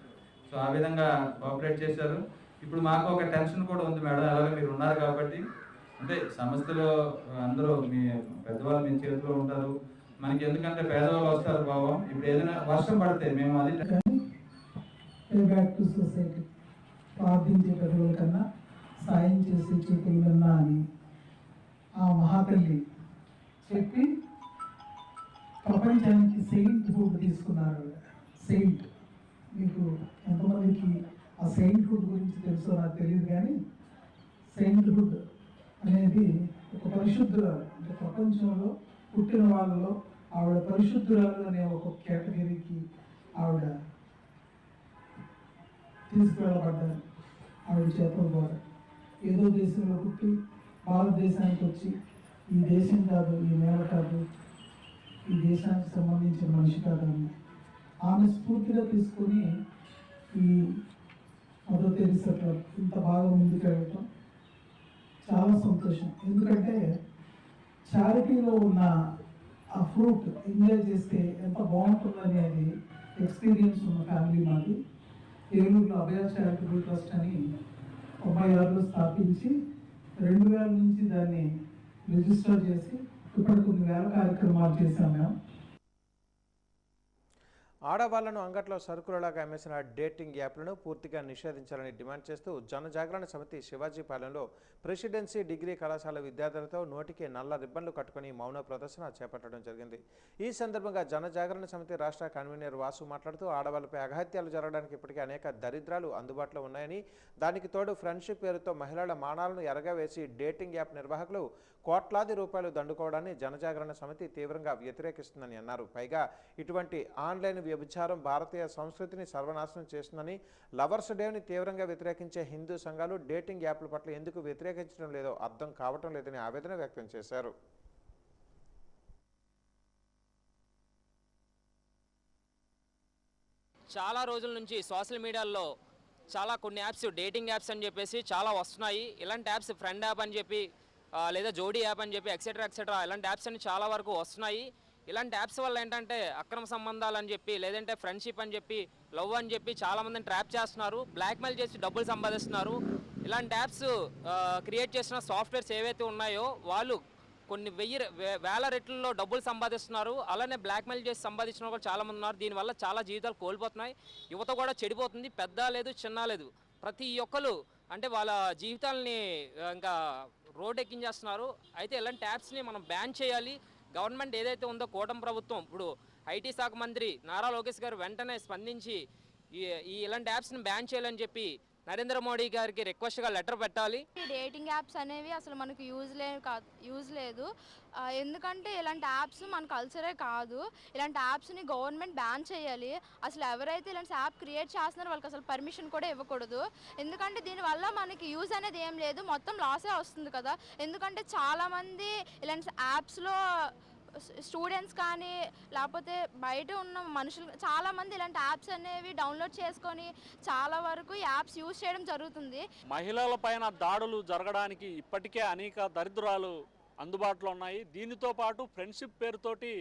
సో ఆ విధంగా కోఆపరేట్ చేశారు. ఇప్పుడు మాకు ఒక టెన్షన్ కూడా ఉంది మేడం, అలాగే మీరు ఉన్నారు కాబట్టి, అంటే సంస్థలో అందరూ మీ పెద్దవాళ్ళు మీ చేతిలో ఉంటారు, మనకి ఎందుకంటే పేదవాళ్ళు వస్తారు భావం. ఇప్పుడు ఏదైనా వర్షం పడితే మేము అది బ్యాక్ టు సొసైటీ ప్రార్థించే పెద్దల కన్నా సాయం చేసే చేతులు కన్నా అని ఆ మహాతల్లి చెప్పి ప్రపంచానికి సెయింట్హుడ్ తీసుకున్నారు. సెయింట్, మీకు ఎంతమందికి ఆ సెయింట్హుడ్ గురించి తెలుసో నాకు తెలియదు, కానీ సెయింట్హుడ్ అనేది ఒక పరిశుద్ధురాలు, అంటే ప్రపంచంలో పుట్టిన వాళ్ళలో ఆవిడ పరిశుద్ధురాలు అనే ఒక కేటగిరీకి ఆవిడ తీసుకువెళ్ళబడ్డారు. ఆవిడ చేతుల ద్వారా ఏదో దేశంలో పుట్టి భారతదేశానికి వచ్చి ఈ దేశం కాదు, ఈ నేల కాదు, ఈ దేశానికి సంబంధించిన మనిషి కాదని ఆమె స్ఫూర్తిగా తీసుకొని ఈ మదర్ తెరీసా క్లబ్ ఇంత బాగా ముందుకెళ్ళటం చాలా సంతోషం. ఎందుకంటే చారిటీలో ఉన్న ఆ ఫ్రూట్ ఎంజాయ్ చేస్తే ఎంత బాగుంటుందని అది ఎక్స్పీరియన్స్ ఉన్న ఫ్యామిలీ మాది. ఏలూరులో అభయ చారిటబుల్ ట్రస్ట్ అని 96లో స్థాపించి 2000 నుంచి దాన్ని రిజిస్టర్ చేసి ఇప్పుడు కొన్ని వేల కార్యక్రమాలు చేశాం మేము. ఆడవాళ్లను అంగట్లో సరుకులలాగా అమ్మేసిన డేటింగ్ యాప్లను పూర్తిగా నిషేధించాలని డిమాండ్ చేస్తూ జనజాగరణ సమితి శివాజీపాలెంలో ప్రెసిడెన్సీ డిగ్రీ కళాశాల విద్యార్థులతో నోటికి నల్ల రిబ్బన్లు కట్టుకుని మౌన ప్రదర్శన చేపట్టడం జరిగింది. ఈ సందర్భంగా జనజాగరణ సమితి రాష్ట్ర కన్వీనర్ వాసు మాట్లాడుతూ ఆడవాళ్లపై అఘాత్యాలు జరగడానికి ఇప్పటికే అనేక దరిద్రాలు అందుబాటులో ఉన్నాయని, దానికి తోడు ఫ్రెండ్షిప్ పేరుతో మహిళల మానాలను ఎరగవేసి డేటింగ్ యాప్ నిర్వాహకులు కోట్లాది రూపాయలు దండుకోవడాన్ని జనజాగరణ సమితి తీవ్రంగా వ్యతిరేకిస్తుందని అన్నారు. పైగా ఇటువంటి ఆన్లైన్ వ్యభిచారం భారతీయ సంస్కృతిని సర్వనాశనం చేస్తుందని, లవర్స్ డేని తీవ్రంగా వ్యతిరేకించే హిందూ సంఘాలు డేటింగ్ యాప్ల పట్ల ఎందుకు వ్యతిరేకించడం లేదో అర్థం కావటం లేదని ఆవేదన వ్యక్తం చేశారు. చాలా రోజుల నుంచి సోషల్ మీడియాలో చాలా కొన్ని యాప్స్ డేటింగ్ యాప్స్ అని చెప్పేసి చాలా వస్తున్నాయి. ఇలాంటి యాప్స్ ఫ్రెండ్ యాప్ అని చెప్పి లేదా జోడీ యాప్ అని చెప్పి ఎక్సెట్రా ఎక్సెట్రా ఇలాంటి యాప్స్ అన్ని చాలా వరకు వస్తున్నాయి. ఇలాంటి యాప్స్ వల్ల ఏంటంటే అక్రమ సంబంధాలు అని చెప్పి లేదంటే ఫ్రెండ్షిప్ అని చెప్పి లవ్ అని చెప్పి చాలామందిని ట్రాప్ చేస్తున్నారు, బ్లాక్మెయిల్ చేసి డబ్బులు సంపాదిస్తున్నారు. ఇలాంటి యాప్స్ క్రియేట్ చేసిన సాఫ్ట్వేర్స్ ఏవైతే ఉన్నాయో వాళ్ళు కొన్ని వేల రెట్లలో డబ్బులు సంపాదిస్తున్నారు. అలానే బ్లాక్మెయిల్ చేసి సంపాదించిన వాళ్ళు చాలామంది ఉన్నారు. దీనివల్ల చాలా జీవితాలు కోల్పోతున్నాయి, యువత కూడా చెడిపోతుంది. పెద్ద లేదు చిన్న లేదు, ప్రతి ఒక్కరు అంటే వాళ్ళ జీవితాలని ఇంకా రోడ్ ఎక్కించేస్తున్నారు. అయితే ఇలాంటి యాప్స్ని మనం బ్యాన్ చేయాలి. గవర్నమెంట్ ఏదైతే ఉందో కూటమి ప్రభుత్వం, ఇప్పుడు ఐటీ శాఖ మంత్రి నారా లోకేష్ గారు వెంటనే స్పందించి ఇలాంటి యాప్స్ని బ్యాన్ చేయాలని చెప్పి నరేంద్ర మోడీ గారికి రిక్వెస్ట్గా లెటర్ పెట్టాలి. డేటింగ్ యాప్స్ అనేవి అసలు మనకు యూజ్ లేదు. ఎందుకంటే ఇలాంటి యాప్స్ మన కల్చరే కాదు. ఇలాంటి యాప్స్ని గవర్నమెంట్ బ్యాన్ చేయాలి. అసలు ఎవరైతే ఇలాంటి యాప్ క్రియేట్ చేస్తున్నారో వాళ్ళకి అసలు పర్మిషన్ కూడా ఇవ్వకూడదు. ఎందుకంటే దీనివల్ల మనకి యూజ్ అనేది ఏం లేదు, మొత్తం లాసే వస్తుంది కదా. ఎందుకంటే చాలామంది ఇలాంటి యాప్స్లో స్టూడెంట్స్ కానీ లేకపోతే బయట ఉన్న మనుషులు చాలామంది ఇలాంటి యాప్స్ అనేవి డౌన్లోడ్ చేసుకొని చాలా వరకు యాప్స్ యూజ్ చేయడం జరుగుతుంది. మహిళల పైన దాడులు జరగడానికి ఇప్పటికే అనేక దరిద్రాలు అందుబాటులో ఉన్నాయి. దీనితో పాటు ఫ్రెండ్షిప్ పేరుతోటి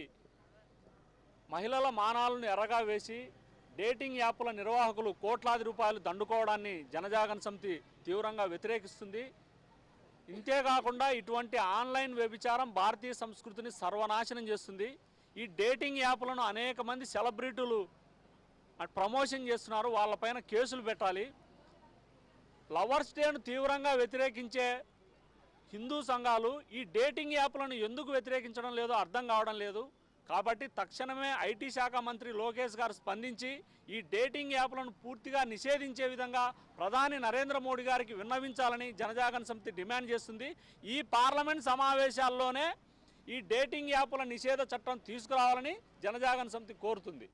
మహిళల మానాలను ఎరగా వేసి డేటింగ్ యాప్ల నిర్వాహకులు కోట్లాది రూపాయలు దండుకోవడాన్ని జనజాగరణ సమితి తీవ్రంగా వ్యతిరేకిస్తుంది. ఇంతేకాకుండా ఇటువంటి ఆన్లైన్ వ్యభిచారం భారతీయ సంస్కృతిని సర్వనాశనం చేస్తుంది. ఈ డేటింగ్ యాప్లను అనేక మంది సెలబ్రిటీలు ప్రమోషన్ చేస్తున్నారు, వాళ్ళపైన కేసులు పెట్టాలి. లవర్స్ డేను తీవ్రంగా వ్యతిరేకించే హిందూ సంఘాలు ఈ డేటింగ్ యాప్లను ఎందుకు వ్యతిరేకించడం లేదో అర్థం కావడం లేదు. కాబట్టి తక్షణమే ఐటీ శాఖ మంత్రి లోకేష్ గారు స్పందించి ఈ డేటింగ్ యాప్లను పూర్తిగా నిషేధించే విధంగా ప్రధాని నరేంద్ర మోడీ గారికి విన్నవించాలని జనజాగరణ సమితి డిమాండ్ చేస్తుంది. ఈ పార్లమెంట్ సమావేశాల్లోనే ఈ డేటింగ్ యాప్ల నిషేధ చట్టం తీసుకురావాలని జనజాగరణ సమితి కోరుతుంది.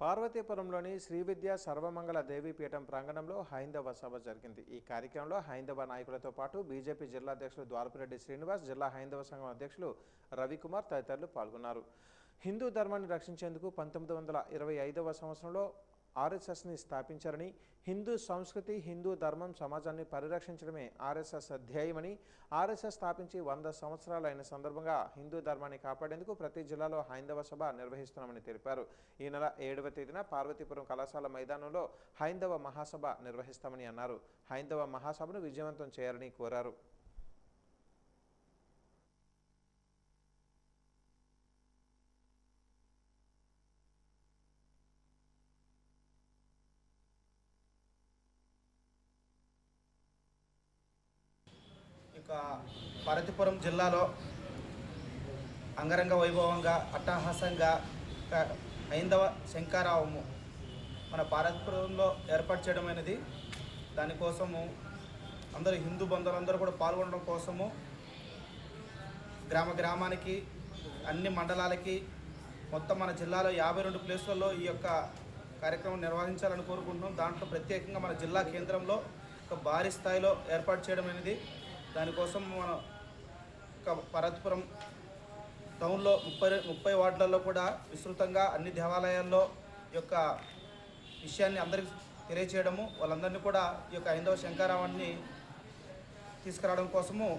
పార్వతీపురంలోని శ్రీ విద్యా సర్వమంగళ దేవీపీఠం ప్రాంగణంలో హైందవ సభ జరిగింది. ఈ కార్యక్రమంలో హైందవ నాయకులతో పాటు బీజేపీ జిల్లా అధ్యక్షులు ద్వారపిరెడ్డి శ్రీనివాస్, జిల్లా హైందవ సంఘం అధ్యక్షులు రవికుమార్ తదితరులు పాల్గొన్నారు. హిందూ ధర్మాన్ని రక్షించేందుకు 1925వ సంవత్సరంలో ఆర్ఎస్ఎస్ని స్థాపించారని, హిందూ సంస్కృతి, హిందూ ధర్మం, సమాజాన్ని పరిరక్షించడమే ఆర్ఎస్ఎస్ ధ్యేయమని, ఆర్ఎస్ఎస్ స్థాపించి 100 సంవత్సరాలు అయిన సందర్భంగా హిందూ ధర్మాన్ని కాపాడేందుకు ప్రతి జిల్లాలో హైందవ సభ నిర్వహిస్తున్నామని తెలిపారు. ఈ నెల 7వ తేదీన పార్వతీపురం కళాశాల మైదానంలో హైందవ మహాసభ నిర్వహిస్తామని అన్నారు. హైందవ మహాసభను విజయవంతం చేయాలని కోరారు. పార్వతీపురం జిల్లాలో అంగరంగ వైభవంగా అట్టహాసంగా హైందవ శంకారావము మన పార్వతీపురంలో ఏర్పాటు చేయడం అనేది, దానికోసము అందరూ హిందూ బంధువులందరూ కూడా పాల్గొనడం కోసము గ్రామానికి అన్ని మండలాలకి మొత్తం మన జిల్లాలో 52 ప్లేసులలో ఈ యొక్క కార్యక్రమం నిర్వహించాలని కోరుకుంటున్నాం. దాంట్లో ప్రత్యేకంగా మన జిల్లా కేంద్రంలో ఒక భారీ స్థాయిలో ఏర్పాటు చేయడం అనేది, దానికోసం మన పార్వతీపురం టౌన్లో 30 వార్డులలో కూడా విస్తృతంగా అన్ని దేవాలయాల్లో ఈ యొక్క విషయాన్ని అందరికీ తెలియచేయడము, వాళ్ళందరినీ కూడా ఈ యొక్క హైందవ శంకారావాన్ని తీసుకురావడం కోసము,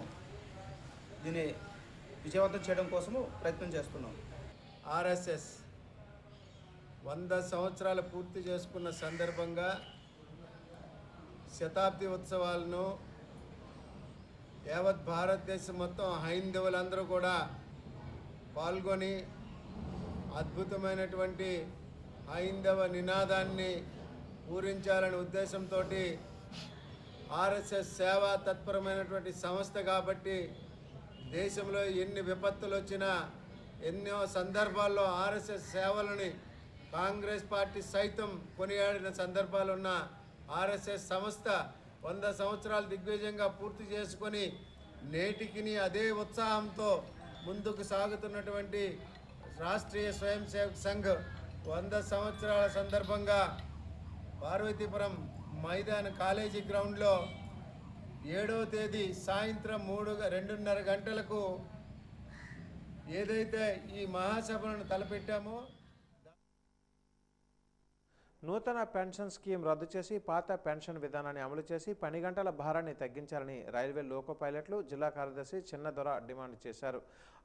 దీన్ని విజయవంతం చేయడం కోసము ప్రయత్నం చేస్తున్నాం. ఆర్ఎస్ఎస్ 100 సంవత్సరాలు పూర్తి చేసుకున్న సందర్భంగా శతాబ్ది ఉత్సవాలను యావత్ భారతదేశం మొత్తం హైందవులందరూ కూడా పాల్గొని అద్భుతమైనటువంటి హైందవ నినాదాన్ని పూరించాలనే ఉద్దేశంతో ఆర్ఎస్ఎస్ సేవా తత్పరమైనటువంటి సంస్థ కాబట్టి దేశంలో ఎన్ని విపత్తులు వచ్చినా ఎన్నో సందర్భాల్లో ఆర్ఎస్ఎస్ సేవలని కాంగ్రెస్ పార్టీ సైతం కొనియాడిన సందర్భాలు ఉన్న ఆర్ఎస్ఎస్ సంస్థ 100 సంవత్సరాలు దిగ్విజయంగా పూర్తి చేసుకొని నేటికి అదే ఉత్సాహంతో ముందుకు సాగుతున్నటువంటి రాష్ట్రీయ స్వయం సేవక్ సంఘ్ 100 సంవత్సరాల సందర్భంగా పార్వతీపురం మైదాన కాలేజీ గ్రౌండ్లో 7వ తేదీ సాయంత్రం 2:30 గంటలకు ఏదైతే ఈ మహాసభలను తలపెట్టామో, నూతన పెన్షన్ స్కీమ్ రద్దు చేసి పాత పెన్షన్ విధానాన్ని అమలు చేసి పని గంటల భారాన్ని తగ్గించాలని రైల్వే లోకో పైలట్లు జిల్లా కార్యదర్శి చిన్నదొర డిమాండ్ చేశారు.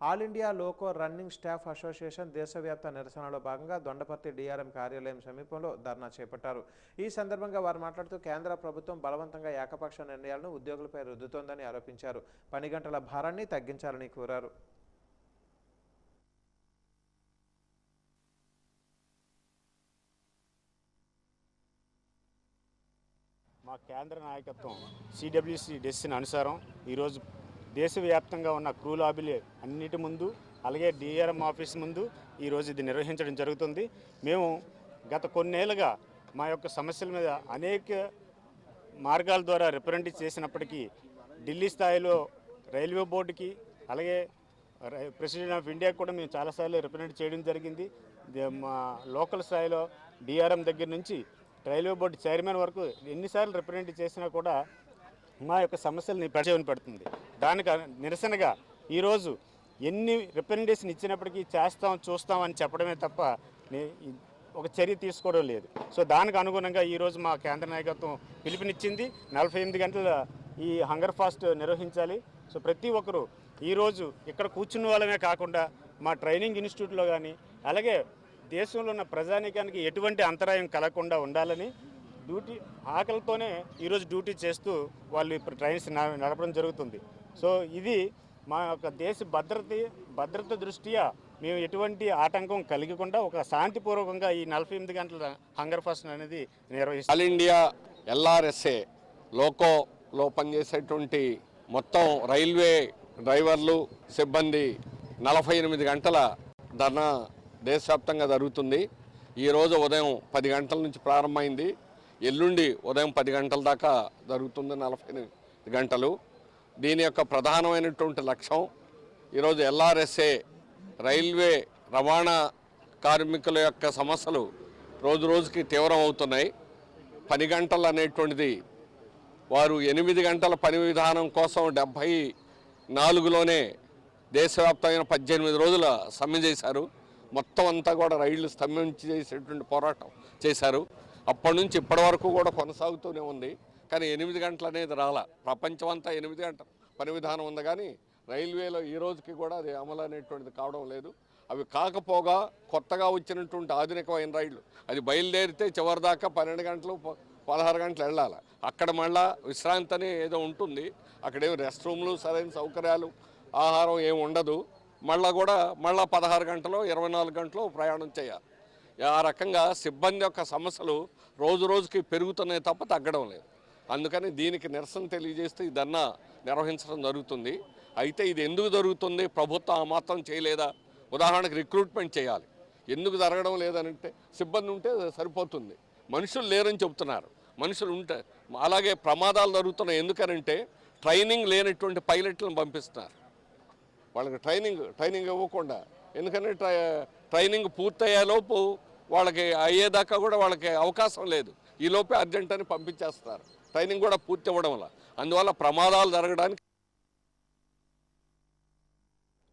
All India loco running staff association దేశవ్యాప్త నిరసనలో భాగంగా దొండపర్తి డిఆర్ఎం కార్యాలయం సమీపంలో ధర్నా చేపట్టారు. ఈ సందర్భంగా వారు మాట్లాడుతూ కేంద్ర ప్రభుత్వం బలవంతంగా ఏకపక్ష నిర్ణయాలను ఉద్యోగులపై రుద్దుతోందని ఆరోపించారు. పని గంటల భారాన్ని తగ్గించాలని కోరారు. మా కేంద్ర నాయకత్వం సిడబ్ల్యూసి డెసిషన్ అనుసారం ఈరోజు దేశవ్యాప్తంగా ఉన్న క్రూ లాబీలు అన్నిటి ముందు, అలాగే డిఆర్ఎం ఆఫీస్ ముందు ఈరోజు ఇది నిర్వహించడం జరుగుతుంది. మేము గత కొన్నేళ్లుగా మా యొక్క సమస్యల మీద అనేక మార్గాల ద్వారా రిప్రజెంట్ చేసినప్పటికీ ఢిల్లీ స్థాయిలో రైల్వే బోర్డుకి, అలాగే ప్రెసిడెంట్ ఆఫ్ ఇండియా కూడా మేము చాలాసార్లు రిప్రజెంట్ చేయడం జరిగింది. మా లోకల్ స్థాయిలో డిఆర్ఎం దగ్గర నుంచి రైల్వే బోర్డు చైర్మన్ వరకు ఎన్నిసార్లు రిప్రజెంట్ చేసినా కూడా మా యొక్క సమస్యలని పరిచయం పెడుతుంది. దానికి నిరసనగా ఈరోజు ఎన్ని రిప్రజెంటేషన్ ఇచ్చినప్పటికీ చూస్తాం అని చెప్పడమే తప్ప ఒక చర్య తీసుకోవడం లేదు. సో దానికి అనుగుణంగా ఈరోజు మా కేంద్ర నాయకత్వం పిలుపునిచ్చింది. 48 గంటల ఈ హంగర్ ఫాస్ట్ నిర్వహించాలి. సో ప్రతి ఒక్కరూ ఈరోజు ఇక్కడ కూర్చున్న వాళ్ళమే కాకుండా మా ట్రైనింగ్ ఇన్స్టిట్యూట్లో కానీ, అలాగే దేశంలో ఉన్న ప్రజానీకానికి ఎటువంటి అంతరాయం కలగకుండా ఉండాలని డ్యూటీ ఆకలితోనే ఈరోజు డ్యూటీ చేస్తూ వాళ్ళు ఇప్పుడు ట్రైన్స్ నడపడం జరుగుతుంది. సో ఇది మా యొక్క దేశ భద్రత దృష్ట్యా మేము ఎటువంటి ఆటంకం కలిగకుండా ఒక శాంతిపూర్వకంగా ఈ 48 గంటల హంగర్ ఫాస్ట్ అనేది నిర్వహిస్తాం. ఆల్ ఇండియా ఎల్ఆర్ఎస్ఏ లోకోలో పనిచేసేటువంటి మొత్తం రైల్వే డ్రైవర్లు సిబ్బంది 48 గంటల ధర్నా దేశవ్యాప్తంగా జరుగుతుంది. ఈరోజు ఉదయం 10 గంటల నుంచి ప్రారంభమైంది. ఎల్లుండి ఉదయం 10 గంటల దాకా జరుగుతుంది, 48 గంటలు. దీని యొక్క ప్రధానమైనటువంటి లక్ష్యం ఈరోజు ఎల్ఆర్ఎస్ఏ రైల్వే రవాణా కార్మికుల యొక్క సమస్యలు రోజు రోజుకి తీవ్రం అవుతున్నాయి. పని గంటలు అనేటువంటిది వారు 8 గంటల పని విధానం కోసం 74లోనే దేశవ్యాప్తమైన 18 రోజుల సమ్మె చేశారు. మొత్తం అంతా కూడా రైళ్లు స్తంభించి చేసేటువంటి పోరాటం చేశారు. అప్పటి నుంచి ఇప్పటి వరకు కూడా కొనసాగుతూనే ఉంది. కానీ 8 గంటలు అనేది రాలా. ప్రపంచం అంతా 8 గంటల పని విధానం ఉంది, కానీ రైల్వేలో ఈ రోజుకి కూడా అది అమలు అనేటువంటిది కావడం లేదు. అవి కాకపోగా కొత్తగా వచ్చినటువంటి ఆధునికమైన రైళ్లు అది బయలుదేరితే చివరిదాకా 12 గంటలు 16 గంటలు వెళ్ళాలి. అక్కడ మళ్ళా విశ్రాంతి అని ఏదో ఉంటుంది. అక్కడేమి రెస్ట్ రూమ్లు, సరైన సౌకర్యాలు, ఆహారం ఏమి ఉండదు. మళ్ళీ 16 గంటలు 24 గంటలు ప్రయాణం చేయాలి. ఆ రకంగా సిబ్బంది యొక్క సమస్యలు రోజు రోజుకి పెరుగుతున్నాయి తప్ప తగ్గడం లేదు. అందుకని దీనికి నిరసన తెలియజేస్తూ ఈ ధర్నా నిర్వహించడం జరుగుతుంది. అయితే ఇది ఎందుకు జరుగుతుంది? ప్రభుత్వం ఆ మాత్రం చేయలేదా? ఉదాహరణకు రిక్రూట్మెంట్ చేయాలి. ఎందుకు జరగడం లేదనంటే సిబ్బంది ఉంటే సరిపోతుంది. మనుషులు లేరని చెబుతున్నారు. మనుషులు ఉంటే అలాగే ప్రమాదాలు జరుగుతున్నాయి. ఎందుకనంటే ట్రైనింగ్ లేనటువంటి పైలట్లను పంపిస్తున్నారు. వాళ్ళకి ట్రైనింగ్ ఇవ్వకుండా, ఎందుకంటే ట్రైనింగ్ పూర్తయ్యేలోపు వాళ్ళకి అయ్యేదాకా కూడా వాళ్ళకి అవకాశం లేదు. ఈలోపే అర్జెంట్ అని పంపించేస్తారు. ట్రైనింగ్ కూడా పూర్తి అవ్వడం వల్ల అందువల్ల ప్రమాదాలు జరగడానికి.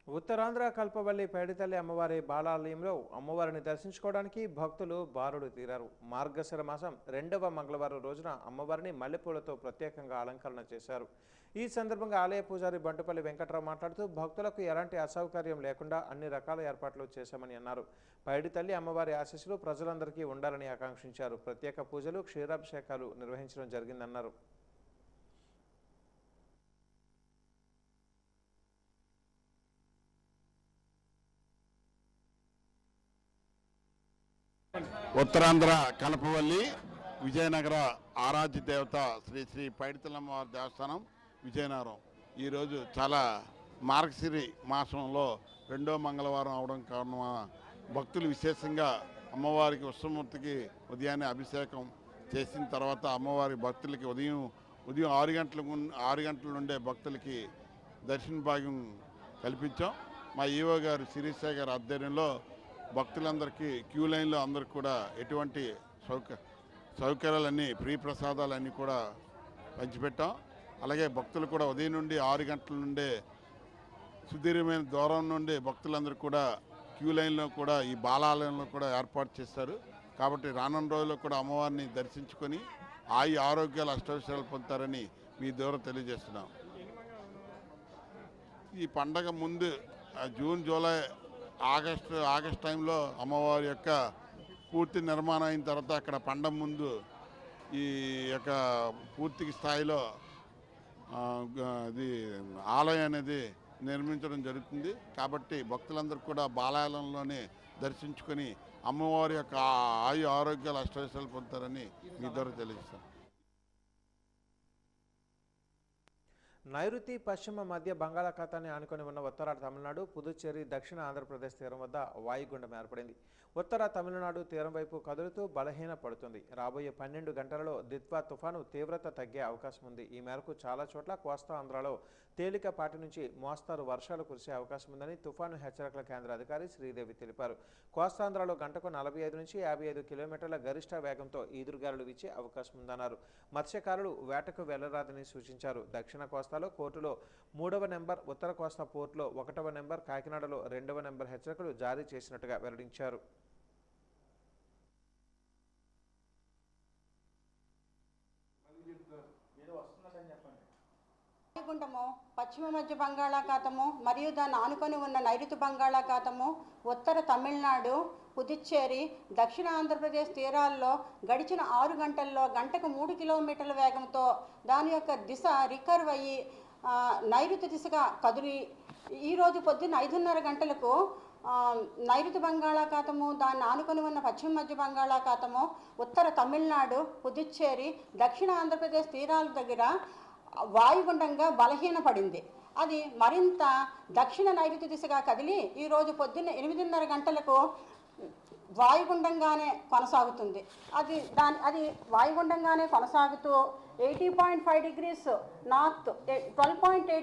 ఉత్తరాంధ్ర కల్పవల్లి పైడితల్లి అమ్మవారి బాలాలయంలో అమ్మవారిని దర్శించుకోవడానికి భక్తులు బారులు తీరారు. మార్గశిర మాసం 2వ మంగళవారం రోజున అమ్మవారిని మల్లెపూలతో ప్రత్యేకంగా అలంకరణ చేశారు. ఈ సందర్భంగా ఆలయ పూజారి బంటుపల్లి వెంకట్రావు మాట్లాడుతూ భక్తులకు ఎలాంటి అసౌకర్యం లేకుండా అన్ని రకాల ఏర్పాట్లు చేశామని అన్నారు. పైడితల్లి అమ్మవారి ఆశీస్సులు ప్రజలందరికీ ఉండాలని ఆకాంక్షించారు. ప్రత్యేక పూజలు, క్షీరాభిషేకాలు నిర్వహించడం జరిగిందన్నారు. ఉత్తరాంధ్ర కలపవల్లి విజయనగర ఆరాధ్య దేవత శ్రీ శ్రీ పైడితల్లమ్మవారి దేవస్థానం విజయనగరం ఈరోజు చాలా మార్గశిరి మాసంలో 2వ మంగళవారం అవడం కారణం భక్తులు విశేషంగా అమ్మవారికి ఉత్సవమూర్తికి ఉదయాన్నే అభిషేకం చేసిన తర్వాత అమ్మవారి భక్తులకి ఉదయం 6 గంటల నుండే భక్తులకి దర్శన భాగ్యం కల్పించాం. మా ఈవో గారు శిరీష గారి ఆధ్వర్యంలో భక్తులందరికీ క్యూ లైన్లో అందరికి కూడా ఎటువంటి సౌకర్యాలన్నీ ఫ్రీ ప్రసాదాలన్నీ కూడా పంచిపెట్టాం. అలాగే భక్తులు కూడా ఉదయం నుండి 6 గంటల నుండే సుదీర్ఘమైన దూరం నుండి భక్తులందరూ కూడా క్యూ లైన్లో కూడా ఈ బాలాలయంలో కూడా ఏర్పాటు చేస్తారు. కాబట్టి రానున్న రోజుల్లో కూడా అమ్మవారిని దర్శించుకొని ఆరోగ్యాలు అష్టవిషయాలు పొందుతారని మీ ద్వారా తెలియజేస్తున్నాం. ఈ పండగ ముందు జూన్, జూలై, ఆగస్ట్ టైంలో అమ్మవారి యొక్క పూర్తి నిర్మాణం అయిన తర్వాత అక్కడ పండగ ముందు ఈ యొక్క పూర్తి స్థాయిలో ఇది ఆలయం అనేది నిర్మించడం జరుగుతుంది. కాబట్టి భక్తులందరూ కూడా బాలాలయంలోనే దర్శించుకొని అమ్మవారి యొక్క ఆరోగ్యాలు అష్టవిషయాలు పొందుతారని మీ ద్వారా తెలియజేస్తాను. నైరుతి పశ్చిమ మధ్య బంగాళాఖాతాన్ని ఆనుకొని ఉన్న ఉత్తర తమిళనాడు, పుదుచ్చేరి, దక్షిణ ఆంధ్రప్రదేశ్ తీరం వద్ద వాయుగుండం ఏర్పడింది. ఉత్తర తమిళనాడు తీరం వైపు కదులుతూ బలహీన పడుతుంది. రాబోయే 12 గంటలలో దిత్వా తుఫాను తీవ్రత తగ్గే అవకాశం ఉంది. ఈ మేరకు చాలా చోట్ల కోస్తా ఆంధ్రాలో తేలికపాటి నుంచి మోస్తారు వర్షాలు కురిసే అవకాశం ఉందని తుఫాను హెచ్చరికల కేంద్ర అధికారి శ్రీదేవి తెలిపారు. కోస్తాంధ్రలో గంటకు 45 నుంచి 55 కిలోమీటర్ల గరిష్ట వేగంతో ఈదురుగాలులు వీచే అవకాశం ఉందన్నారు. మత్స్యకారులు వేటకు వెళ్లరాదని సూచించారు. దక్షిణ కోస్తాలో కోర్టులో 3వ నెంబర్, ఉత్తర కోస్తా పోర్టులో 1వ నెంబర్, కాకినాడలో 2వ నెంబర్ హెచ్చరికలు జారీ చేసినట్టుగా వెల్లడించారు. వాయుగుండము పశ్చిమ మధ్య బంగాళాఖాతము మరియు దాన్ని ఆనుకొని ఉన్న నైరుతి బంగాళాఖాతము ఉత్తర తమిళనాడు, పుదుచ్చేరి, దక్షిణ ఆంధ్రప్రదేశ్ తీరాల్లో గడిచిన 6 గంటల్లో గంటకు 3 కిలోమీటర్ల వేగంతో దాని యొక్క దిశ రికర్వ్ అయ్యి నైరుతి దిశగా కదిలి ఈరోజు పొద్దున్న 5:30 గంటలకు నైరుతి బంగాళాఖాతము, దాన్ని ఆనుకొని ఉన్న పశ్చిమ మధ్య బంగాళాఖాతము ఉత్తర తమిళనాడు, పుదుచ్చేరి, దక్షిణ ఆంధ్రప్రదేశ్ తీరాల దగ్గర వాయుగుండంగా బలహీనపడింది. అది మరింత దక్షిణ నైరుతి దిశగా కదిలి ఈరోజు పొద్దున్న 8:30 గంటలకు వాయుగుండంగానే కొనసాగుతుంది. అది వాయుగుండంగానే కొనసాగుతూ 80.5 degrees north, 12.8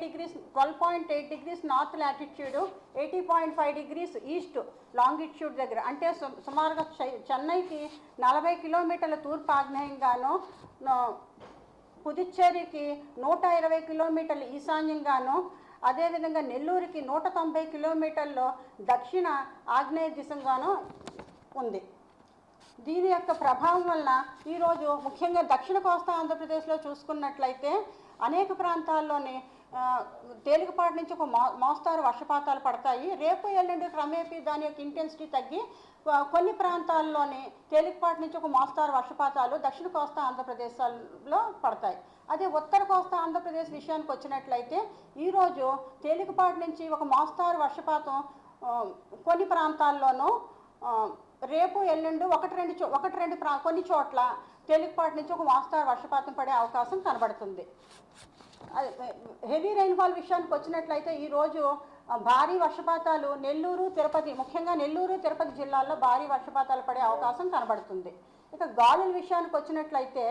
degrees north latitude, 80.5 degrees east longitude దగ్గర, అంటే సుమారుగా చెన్నైకి 40 కిలోమీటర్ల తూర్పు ఆగ్నేయంగాను, పుదుచ్చేరికి 120 కిలోమీటర్ల ఈశాన్యంగాను, అదేవిధంగా నెల్లూరుకి 190 కిలోమీటర్లు దక్షిణ ఆగ్నేయ దిశగాను ఉంది. దీని యొక్క ప్రభావం వలన ఈరోజు ముఖ్యంగా దక్షిణ కోస్తా ఆంధ్రప్రదేశ్లో చూసుకున్నట్లయితే అనేక ప్రాంతాల్లోని తేలికపాటి నుంచి ఒక మోస్తారు వర్షపాతాలు పడతాయి. రేపు ఎల్లుండి క్రమేపీ దాని యొక్క ఇంటెన్సిటీ తగ్గి కొన్ని ప్రాంతాల్లోని తేలికపాటి నుంచి ఒక మోస్తారు వర్షపాతాలు దక్షిణ కోస్తా ఆంధ్రప్రదేశ్లో పడతాయి. అదే ఉత్తర కోస్తా ఆంధ్రప్రదేశ్ విషయానికి వచ్చినట్లయితే ఈరోజు తేలికపాటి నుంచి ఒక మోస్తారు వర్షపాతం కొన్ని ప్రాంతాల్లోనూ, రేపు ఎల్లుండి ఒకటి రెండు కొన్ని చోట్ల తేలికపాటి నుంచి ఒక మోస్తారు వర్షపాతం పడే అవకాశం కనబడుతుంది. హెవీ రైన్ఫాల్ విషయానికి వచ్చినట్లయితే ఈరోజు భారీ వర్షపాతాలు నెల్లూరు, తిరుపతి, ముఖ్యంగా నెల్లూరు, తిరుపతి జిల్లాల్లో భారీ వర్షపాతాలు పడే అవకాశం కనబడుతుంది. ఇక గాలుల విషయానికి వచ్చినట్లయితే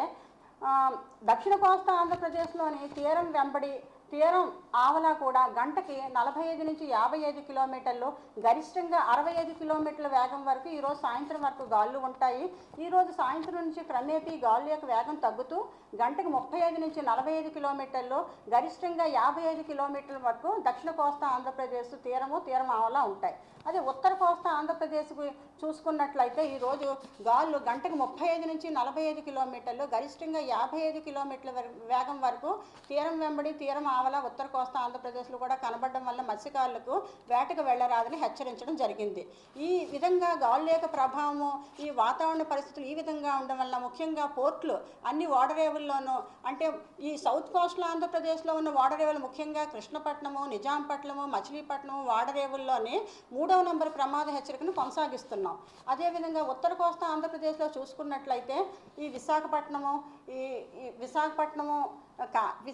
దక్షిణ కోస్తా ఆంధ్రప్రదేశ్లోని తీరం వెంబడి, తీరం ఆవల కూడా గంటకి 45 నుంచి 55 కిలోమీటర్లు, గరిష్టంగా 65 కిలోమీటర్ల వేగం వరకు ఈరోజు సాయంత్రం వరకు గాలులు ఉంటాయి. ఈరోజు సాయంత్రం నుంచి క్రమేపీ గాలుల యొక్క వేగం తగ్గుతూ గంటకు 35 నుంచి 45 కిలోమీటర్లు, గరిష్టంగా 55 కిలోమీటర్ల వరకు దక్షిణ కోస్తా ఆంధ్రప్రదేశ్ తీరం ఆవల ఉంటాయి. అదే ఉత్తర కోస్తా ఆంధ్రప్రదేశ్కి చూసుకున్నట్లయితే ఈరోజు గాలులు గంటకు 35 నుంచి 45 కిలోమీటర్లు, గరిష్టంగా 55 కిలోమీటర్ల వేగం వరకు తీరం వెంబడి, తీరం ఆవల ఉత్తర కోస్తా ఆంధ్రప్రదేశ్లో కూడా కనబడడం వల్ల మత్స్యకారులకు వేటకు వెళ్లరాదని హెచ్చరించడం జరిగింది. ఈ విధంగా గాలుల యొక్క ప్రభావము, ఈ వాతావరణ పరిస్థితులు ఈ విధంగా ఉండడం వల్ల ముఖ్యంగా పోర్ట్లు అన్ని ఓడరేవుల్లోనూ, అంటే ఈ సౌత్ కోస్టల్ ఆంధ్రప్రదేశ్లో ఉన్న ఓడరేవులు ముఖ్యంగా కృష్ణపట్నము, నిజాంపట్నము, మచిలీపట్నము ఓడరేవుల్లోని 3వ నంబర్ ప్రమాద హెచ్చరికను కొనసాగిస్తున్నాం. అదేవిధంగా ఉత్తర కోస్తా ఆంధ్రప్రదేశ్లో చూసుకున్నట్లయితే ఈ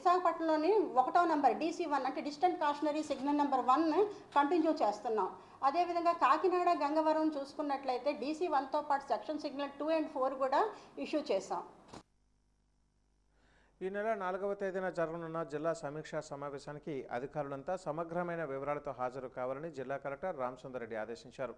విశాఖపట్నంలోని 1వ నంబర్ DC1 అంటే distant cautionary signal number 1 continue చేస్తున్నాం. అదేవిధంగా కాకినాడ, గంగవరం చూసుకున్నట్లయితే DC1తో పాటు సెక్షన్ సిగ్నల్ 2 and 4 కూడా ఇష్యూ చేశాం. ఈ నెల 4వ తేదీన జరగనున్న జిల్లా సమీక్షా సమావేశానికి అధికారులంతా సమగ్రమైన వివరాలతో హాజరు కావాలని జిల్లా కలెక్టర్ రామసుందర్రెడ్డి ఆదేశించారు.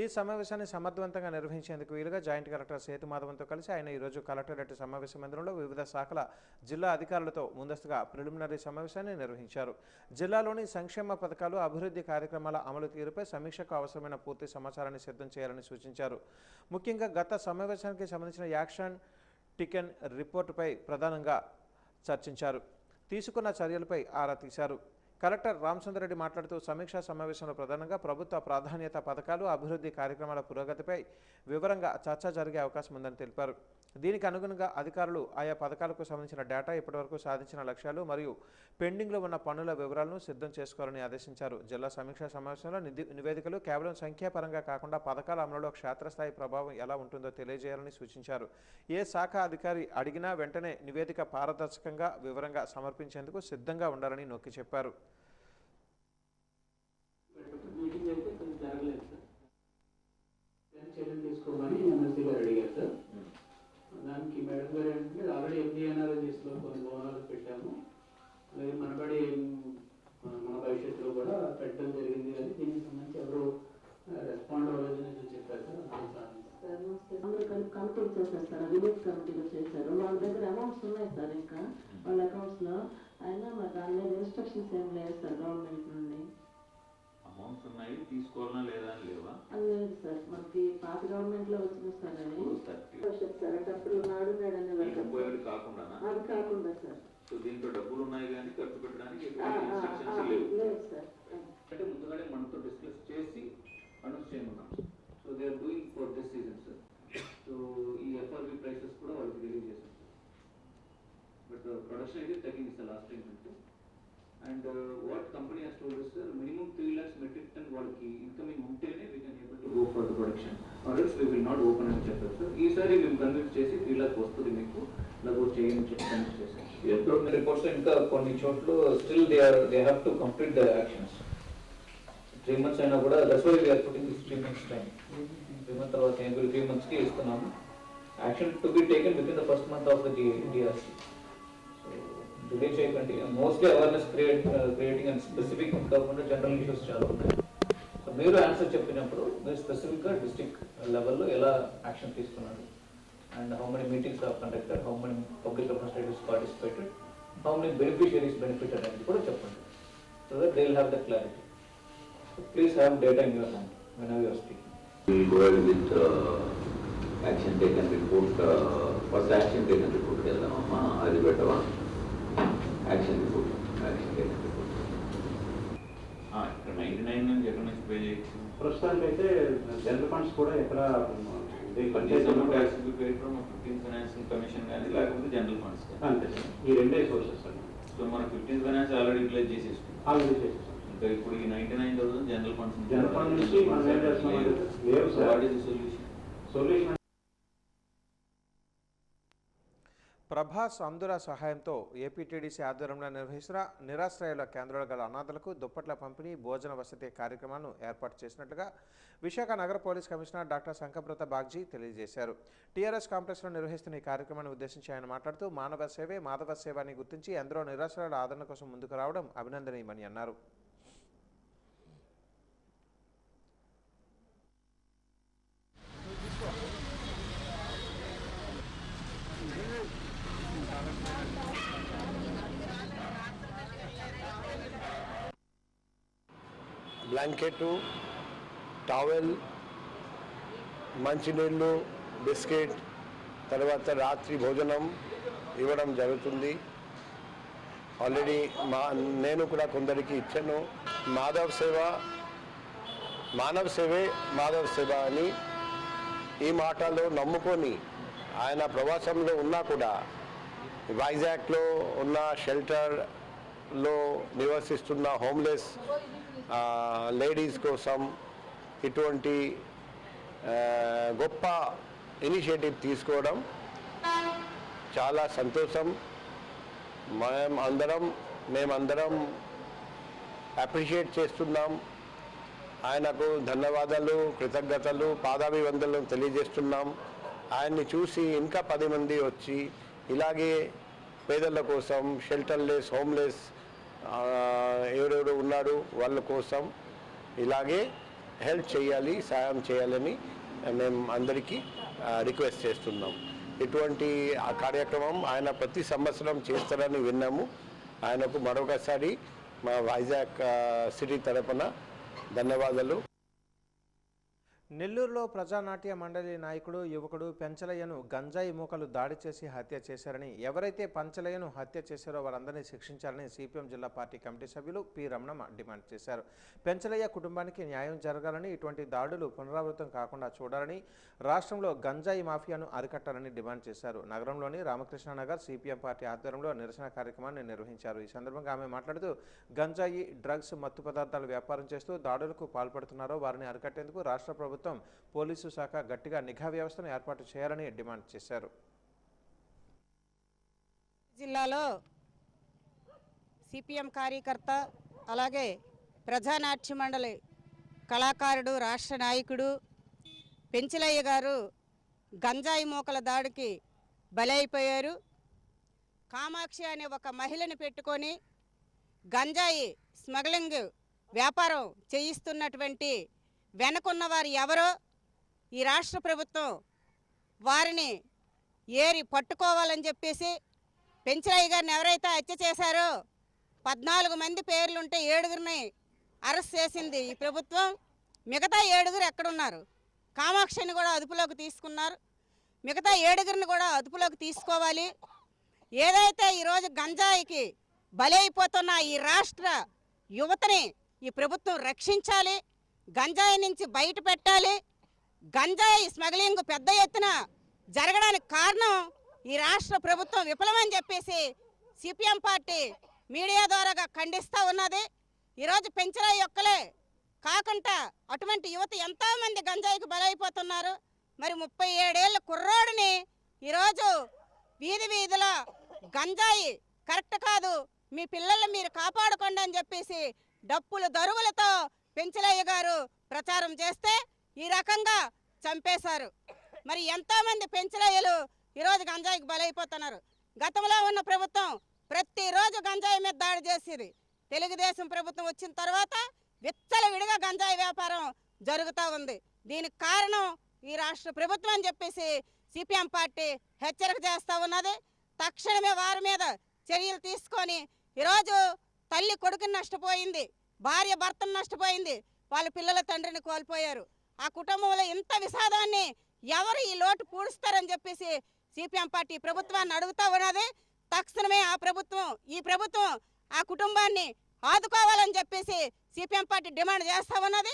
ఈ సమావేశాన్ని సమర్థవంతంగా నిర్వహించేందుకు వీలుగా జాయింట్ కలెక్టర్ సేతుమాధవంతో కలిసి ఆయన ఈరోజు కలెక్టరేట్ సమావేశ మందిరంలో వివిధ శాఖల జిల్లా అధికారులతో ముందస్తుగా ప్రిలిమినరీ సమావేశాన్ని నిర్వహించారు. జిల్లాలోని సంక్షేమ పథకాలు, అభివృద్ధి కార్యక్రమాల అమలు తీరుపై సమీక్షకు అవసరమైన పూర్తి సమాచారాన్ని సిద్ధం చేయాలని సూచించారు. ముఖ్యంగా గత సమావేశానికి సంబంధించిన యాక్షన్ టికెన్ రిపోర్టుపై ప్రధానంగా చర్చించారు. తీసుకున్న చర్యలపై ఆరా తీశారు. కలెక్టర్ రామసుందర్రెడ్డి మాట్లాడుతూ సమీక్షా సమావేశంలో ప్రధానంగా ప్రభుత్వ ప్రాధాన్యత పథకాలు, అభివృద్ధి కార్యక్రమాల పురోగతిపై వివరంగా చర్చ జరిగే అవకాశం ఉందని తెలిపారు. దీనికి అనుగుణంగా అధికారులు ఆయా పథకాలకు సంబంధించిన డేటా, ఇప్పటివరకు సాధించిన లక్ష్యాలు మరియు పెండింగ్లో ఉన్న పనుల వివరాలను సిద్ధం చేసుకోవాలని ఆదేశించారు. జిల్లా సమీక్షా సమావేశంలో నివేదికలు కేవలం సంఖ్యాపరంగా కాకుండా పథకాల అమలులో క్షేత్రస్థాయి ప్రభావం ఎలా ఉంటుందో తెలియజేయాలని సూచించారు. ఏ శాఖ అధికారి అడిగినా వెంటనే నివేదిక పారదర్శకంగా, వివరంగా సమర్పించేందుకు సిద్ధంగా ఉండాలని నొక్కి చెప్పారు. దానికి మేడం గారు ఏంటంటే ఆల్రెడీ MDNRGSలో కొన్ని భవనాలు పెట్టాము, అలాగే మనబడి మన భవిష్యత్తులో కూడా పెట్టడం జరిగింది. కానీ దీనికి సంబంధించి ఎవరు రెస్పాండ్ అవ్వలేదని చెప్పారు సార్. అందరూ కమిటీలు చేశారు సార్, విలేజ్ కమిటీలు చేశారు. వాళ్ళ దగ్గర అమౌంట్స్ ఉన్నాయి సార్, ఇంకా వాళ్ళ అకౌంట్స్లో. అయినా మరి దాని మీద ఇన్స్ట్రక్షన్స్ ఏం లేదు సార్ గవర్నమెంట్ నుండి. అమౌంట్స్ ఉన్నాయి, తీసుకోవాలన్నా లేదా అని లేవా? అది లేదు సార్, మనకి పాత గవర్నమెంట్లో వచ్చింది సార్. అని సార్ అంటే అప్పుడు నాడు నేడనే కాకుండా అది కాకుండా సార్. సో దీంట్లో డబ్బులు ఉన్నాయి కానీ ఖర్చు పెట్టడానికి ఇన్స్ట్రక్షన్స్ లేవు. లేదు సార్. అంటే ముందుగానే మనతో డిస్కస్ చేసి అనౌన్స్ చేయమన్నాం. So they are doing for this season sir. So ఈ FRB ప్రైసెస్ కూడా వాళ్ళకి తెలియజేశాం సార్. బట్ ప్రొడక్షన్ అయితే తగ్గింది సార్ లాస్ట్ టైం కంటే. And what company has told us, sir, minimum 3 lakhs metric ton వాళ్ళకి incoming ఉంటేనే we can able to go for the production, or else we will not open అని చెప్పారు sir. ఈసారి మేము convince చేసి 3 lakhs వస్తుంది మీకు, లాగో చేయని చెప్పి కన్విన్స్ చేశాం. రిపోర్ట్స్ ఇంకా కొన్ని చోట్ల still they have to complete the actions. 3 months అయినా కూడా that's why we are putting this 3 months time. 3 months తర్వాత ఎవ్రీ 3 months కి ఇస్తున్నాము. Action to be taken within the first month of the DRC. So delay చేయకండి. Mostly awareness creating and specific కాకుండా general issues చాలా ఉన్నాయి. So మీరు answer చెప్పినప్పుడు మీరు స్పెసిఫిక్గా డిస్ట్రిక్ట్ లెవెల్లో ఎలా యాక్షన్ తీసుకున్నారు, and how many meetings are conducted, how many public representatives participated, how many beneficiaries benefited and kuda cheppandi, so that they will have the clarity. So please have data in your hand whenever you are speaking. We will go ahead with action taken report, first action taken report keldamamma, adi bettava action report taken report. ఇక్కడ 99 నుంచి ఎక్కడ నుంచి pay చేయొచ్చు? ప్రస్తుతానికి అయితే general funds కూడా ఎక్కడ financing commission కానీ లేకపోతే జనరల్ ఫండ్స్ అంతే సార్, ఈ రెండే సోర్సెస్ సార్. సో మన 15th ఫైనాన్స్ ఆల్రెడీ యూటిలైజ్ చేసేసుకున్నాం. ఆల్రెడీ చేసేసాం. ఇంకా ఇప్పుడు ఈ 99,000 జనరల్ ఫండ్స్ నుంచి మనం ఏం చేస్తున్నాం లేవు sir. What is the solution? Prabhas అందుల సహాయంతో ఏపీటీడీసీ ఆధ్వర్యంలో నిర్వహిస్తున్న నిరాశ్రయాల కేంద్రాలు గల అనాథలకు దుప్పట్ల పంపిణీ, భోజన వసతి కార్యక్రమాలను ఏర్పాటు చేసినట్లుగా విశాఖ నగర police commissioner doctor Shankhabrata Bagchi తెలియజేశారు. టీఆర్ఎస్ కాంప్లెక్స్లో నిర్వహిస్తున్న ఈ కార్యక్రమాన్ని ఉద్దేశించి ఆయన మాట్లాడుతూ మానవ సేవే మాధవ సేవ అని గుర్తించి ఎందరో నిరాశ్రయాల ఆదరణ కోసం ముందుకు రావడం అభినందనీయమని అన్నారు. బ్లాంకెట్, టవల్, మంచినీళ్ళు, బిస్కెట్, తర్వాత రాత్రి భోజనం ఇవ్వడం జరుగుతుంది. ఆల్రెడీ నేను కూడా కొందరికి ఇచ్చాను. మాధవ్ సేవ మానవ సేవే మాధవ సేవ అని ఈ మాటలో నమ్ముకొని ఆయన ప్రవాసంలో ఉన్నా కూడా వైజాగ్లో ఉన్న షెల్టర్లో నివసిస్తున్న హోమ్లెస్ లేడీస్ కోసం ఇటువంటి గొప్ప ఇనిషియేటివ్ తీసుకోవడం చాలా సంతోషం. మేమందరం అప్రిషియేట్ చేస్తున్నాం. ఆయనకు ధన్యవాదాలు, కృతజ్ఞతలు, పాదాభివందనలు తెలియజేస్తున్నాం. ఆయన్ని చూసి ఇంకా 10 మంది వచ్చి ఇలాగే పేదల కోసం, షెల్టర్లెస్, హోమ్లెస్ ఎవరెవరు ఉన్నాడు వాళ్ళ కోసం ఇలాగే హెల్ప్ చేయాలి, సాయం చేయాలని మేము అందరికీ రిక్వెస్ట్ చేస్తున్నాం. ఇటువంటి ఆ కార్యక్రమం ఆయన ప్రతి సంవత్సరం చేస్తారని విన్నాము. ఆయనకు మరొకసారి మా వైజాగ్ సిటీ తరపున ధన్యవాదాలు. నెల్లూరులో ప్రజానాట్య మండలి నాయకుడు యువకుడు పెంచలయ్యను గంజాయి మూకలు దాడి చేసి హత్య చేశారని, ఎవరైతే పెంచలయ్యను హత్య చేశారో వారందరినీ శిక్షించాలని సిపిఎం జిల్లా పార్టీ కమిటీ సభ్యులు పి రమణమ్మ డిమాండ్ చేశారు. పెంచలయ్య కుటుంబానికి న్యాయం జరగాలని, ఇటువంటి దాడులు పునరావృతం కాకుండా చూడాలని, రాష్ట్రంలో గంజాయి మాఫియాను అరికట్టాలని డిమాండ్ చేశారు. నగరంలోని రామకృష్ణనగర్ సిపిఎం పార్టీ ఆధ్వర్యంలో నిరసన కార్యక్రమాన్ని నిర్వహించారు. ఈ సందర్భంగా ఆమె మాట్లాడుతూ గంజాయి, డ్రగ్స్, మత్తు పదార్థాలు వ్యాపారం చేస్తూ దాడులకు పాల్పడుతున్నారో వారిని అరికట్టేందుకు రాష్ట్ర ప్రభుత్వం, పోలీసు శాఖ గట్టిగా నిఘా వ్యవస్థను ఏర్పాటు చేయాలని డిమాండ్ చేశారు. జిల్లాలో సిపిఎం కార్యకర్త, అలాగే ప్రజానాట్య మండలి కళాకారుడు, రాష్ట్ర నాయకుడు పెంచలయ్య గారు గంజాయి మూకల దాడికి బలైపోయారు. కామాక్షి అనే ఒక మహిళని పెట్టుకొని గంజాయి స్మగ్లింగ్ వ్యాపారం చేయిస్తున్నటువంటి వెనకున్న వారు ఎవరో ఈ రాష్ట్ర ప్రభుత్వం వారిని ఏరి పట్టుకోవాలని చెప్పేసి పెంచలయ్య గారిని ఎవరైతే హత్య చేశారో 14 మంది పేర్లుంటే 7గురిని అరెస్ట్ చేసింది ఈ ప్రభుత్వం. మిగతా 7గురు ఎక్కడున్నారు? కామాక్షిని కూడా అదుపులోకి తీసుకున్నారు. మిగతా 7గురిని కూడా అదుపులోకి తీసుకోవాలి. ఏదైతే ఈరోజు గంజాయికి బలైపోతున్న ఈ రాష్ట్ర యువతని ఈ ప్రభుత్వం రక్షించాలి, గంజాయి నుంచి బయట పెట్టాలి. గంజాయి స్మగ్లింగ్ పెద్ద ఎత్తున జరగడానికి కారణం ఈ రాష్ట్ర ప్రభుత్వం విఫలమని చెప్పేసి సిపిఎం పార్టీ మీడియా ద్వారాగా ఖండిస్తూ ఉన్నది. ఈరోజు పెంచలయ్య ఒక్కలే కాకుండా అటువంటి యువత ఎంతోమంది గంజాయికి బలైపోతున్నారు. మరి 37 ఏళ్ళ కుర్రోడిని ఈరోజు వీధిలో గంజాయి కరెక్ట్ కాదు, మీ పిల్లల్ని మీరు కాపాడుకోండి అని చెప్పేసి డప్పులు దరువులతో పెంచలయ్య గారు ప్రచారం చేస్తే ఈ రకంగా చంపేశారు. మరి ఎంతోమంది పెంచలయ్యలు ఈరోజు గంజాయికి బలైపోతున్నారు. గతంలో ఉన్న ప్రభుత్వం ప్రతిరోజు గంజాయి మీద దాడి చేసేది. తెలుగుదేశం ప్రభుత్వం వచ్చిన తర్వాత విచ్చలవిడిగా గంజాయి వ్యాపారం జరుగుతూ ఉంది. దీనికి కారణం ఈ రాష్ట్ర ప్రభుత్వం అని చెప్పేసి సిపిఎం పార్టీ హెచ్చరిక చేస్తూ ఉన్నది. తక్షణమే వారి మీద చర్యలు తీసుకొని ఈరోజు తల్లి కొడుకుని నష్టపోయింది, భార్య భర్తను నష్టపోయింది, వాళ్ళ పిల్లల తండ్రిని కోల్పోయారు. ఆ కుటుంబంలో ఇంత విషాదాన్ని ఎవరు ఈ లోటు పూడుస్తారని చెప్పేసి సిపిఎం పార్టీ ప్రభుత్వాన్ని అడుగుతూ ఉన్నది. తక్షణమే ఈ ప్రభుత్వం ఆ కుటుంబాన్ని ఆదుకోవాలని చెప్పేసి సిపిఎం పార్టీ డిమాండ్ చేస్తూ ఉన్నది.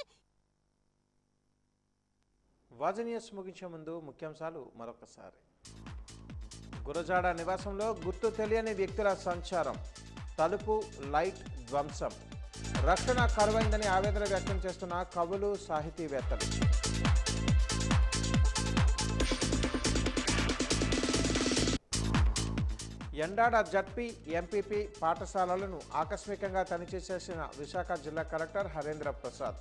వాజనీయస్ ముగించే ముందు ముఖ్యాంశాలు మరొకసారి. గురజాడ నివాసంలో గుర్తు తెలియని వ్యక్తుల సంచారం, తలుపు లైట్ ధ్వంసం, రక్షణ కరువైందని ఆవేదన వ్యక్తం చేస్తున్న కవులు సాహితీవేత్తలు. ఎండాడ జడ్పీ ఎంపీపీ పాఠశాలలను ఆకస్మికంగా తనిఖీ చేసిన విశాఖ జిల్లా కలెక్టర్ హరేంద్ర ప్రసాద్.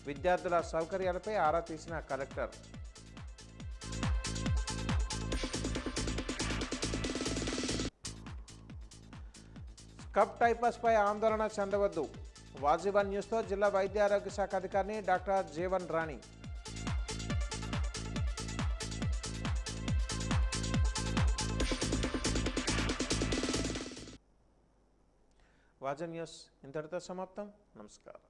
విద్యార్థుల సౌకర్యాలపై ఆరా తీసిన కలెక్టర్. స్కబ్ టైఫస్పై ఆందోళన చెందవద్దు. వాజీవన్ న్యూస్తో జిల్లా వైద్య ఆరోగ్య శాఖ అధికారిని డాక్టర్ జీవన్ రాణి. వాజన్ న్యూస్ ఇంతటితో సమాప్తం. నమస్కారం.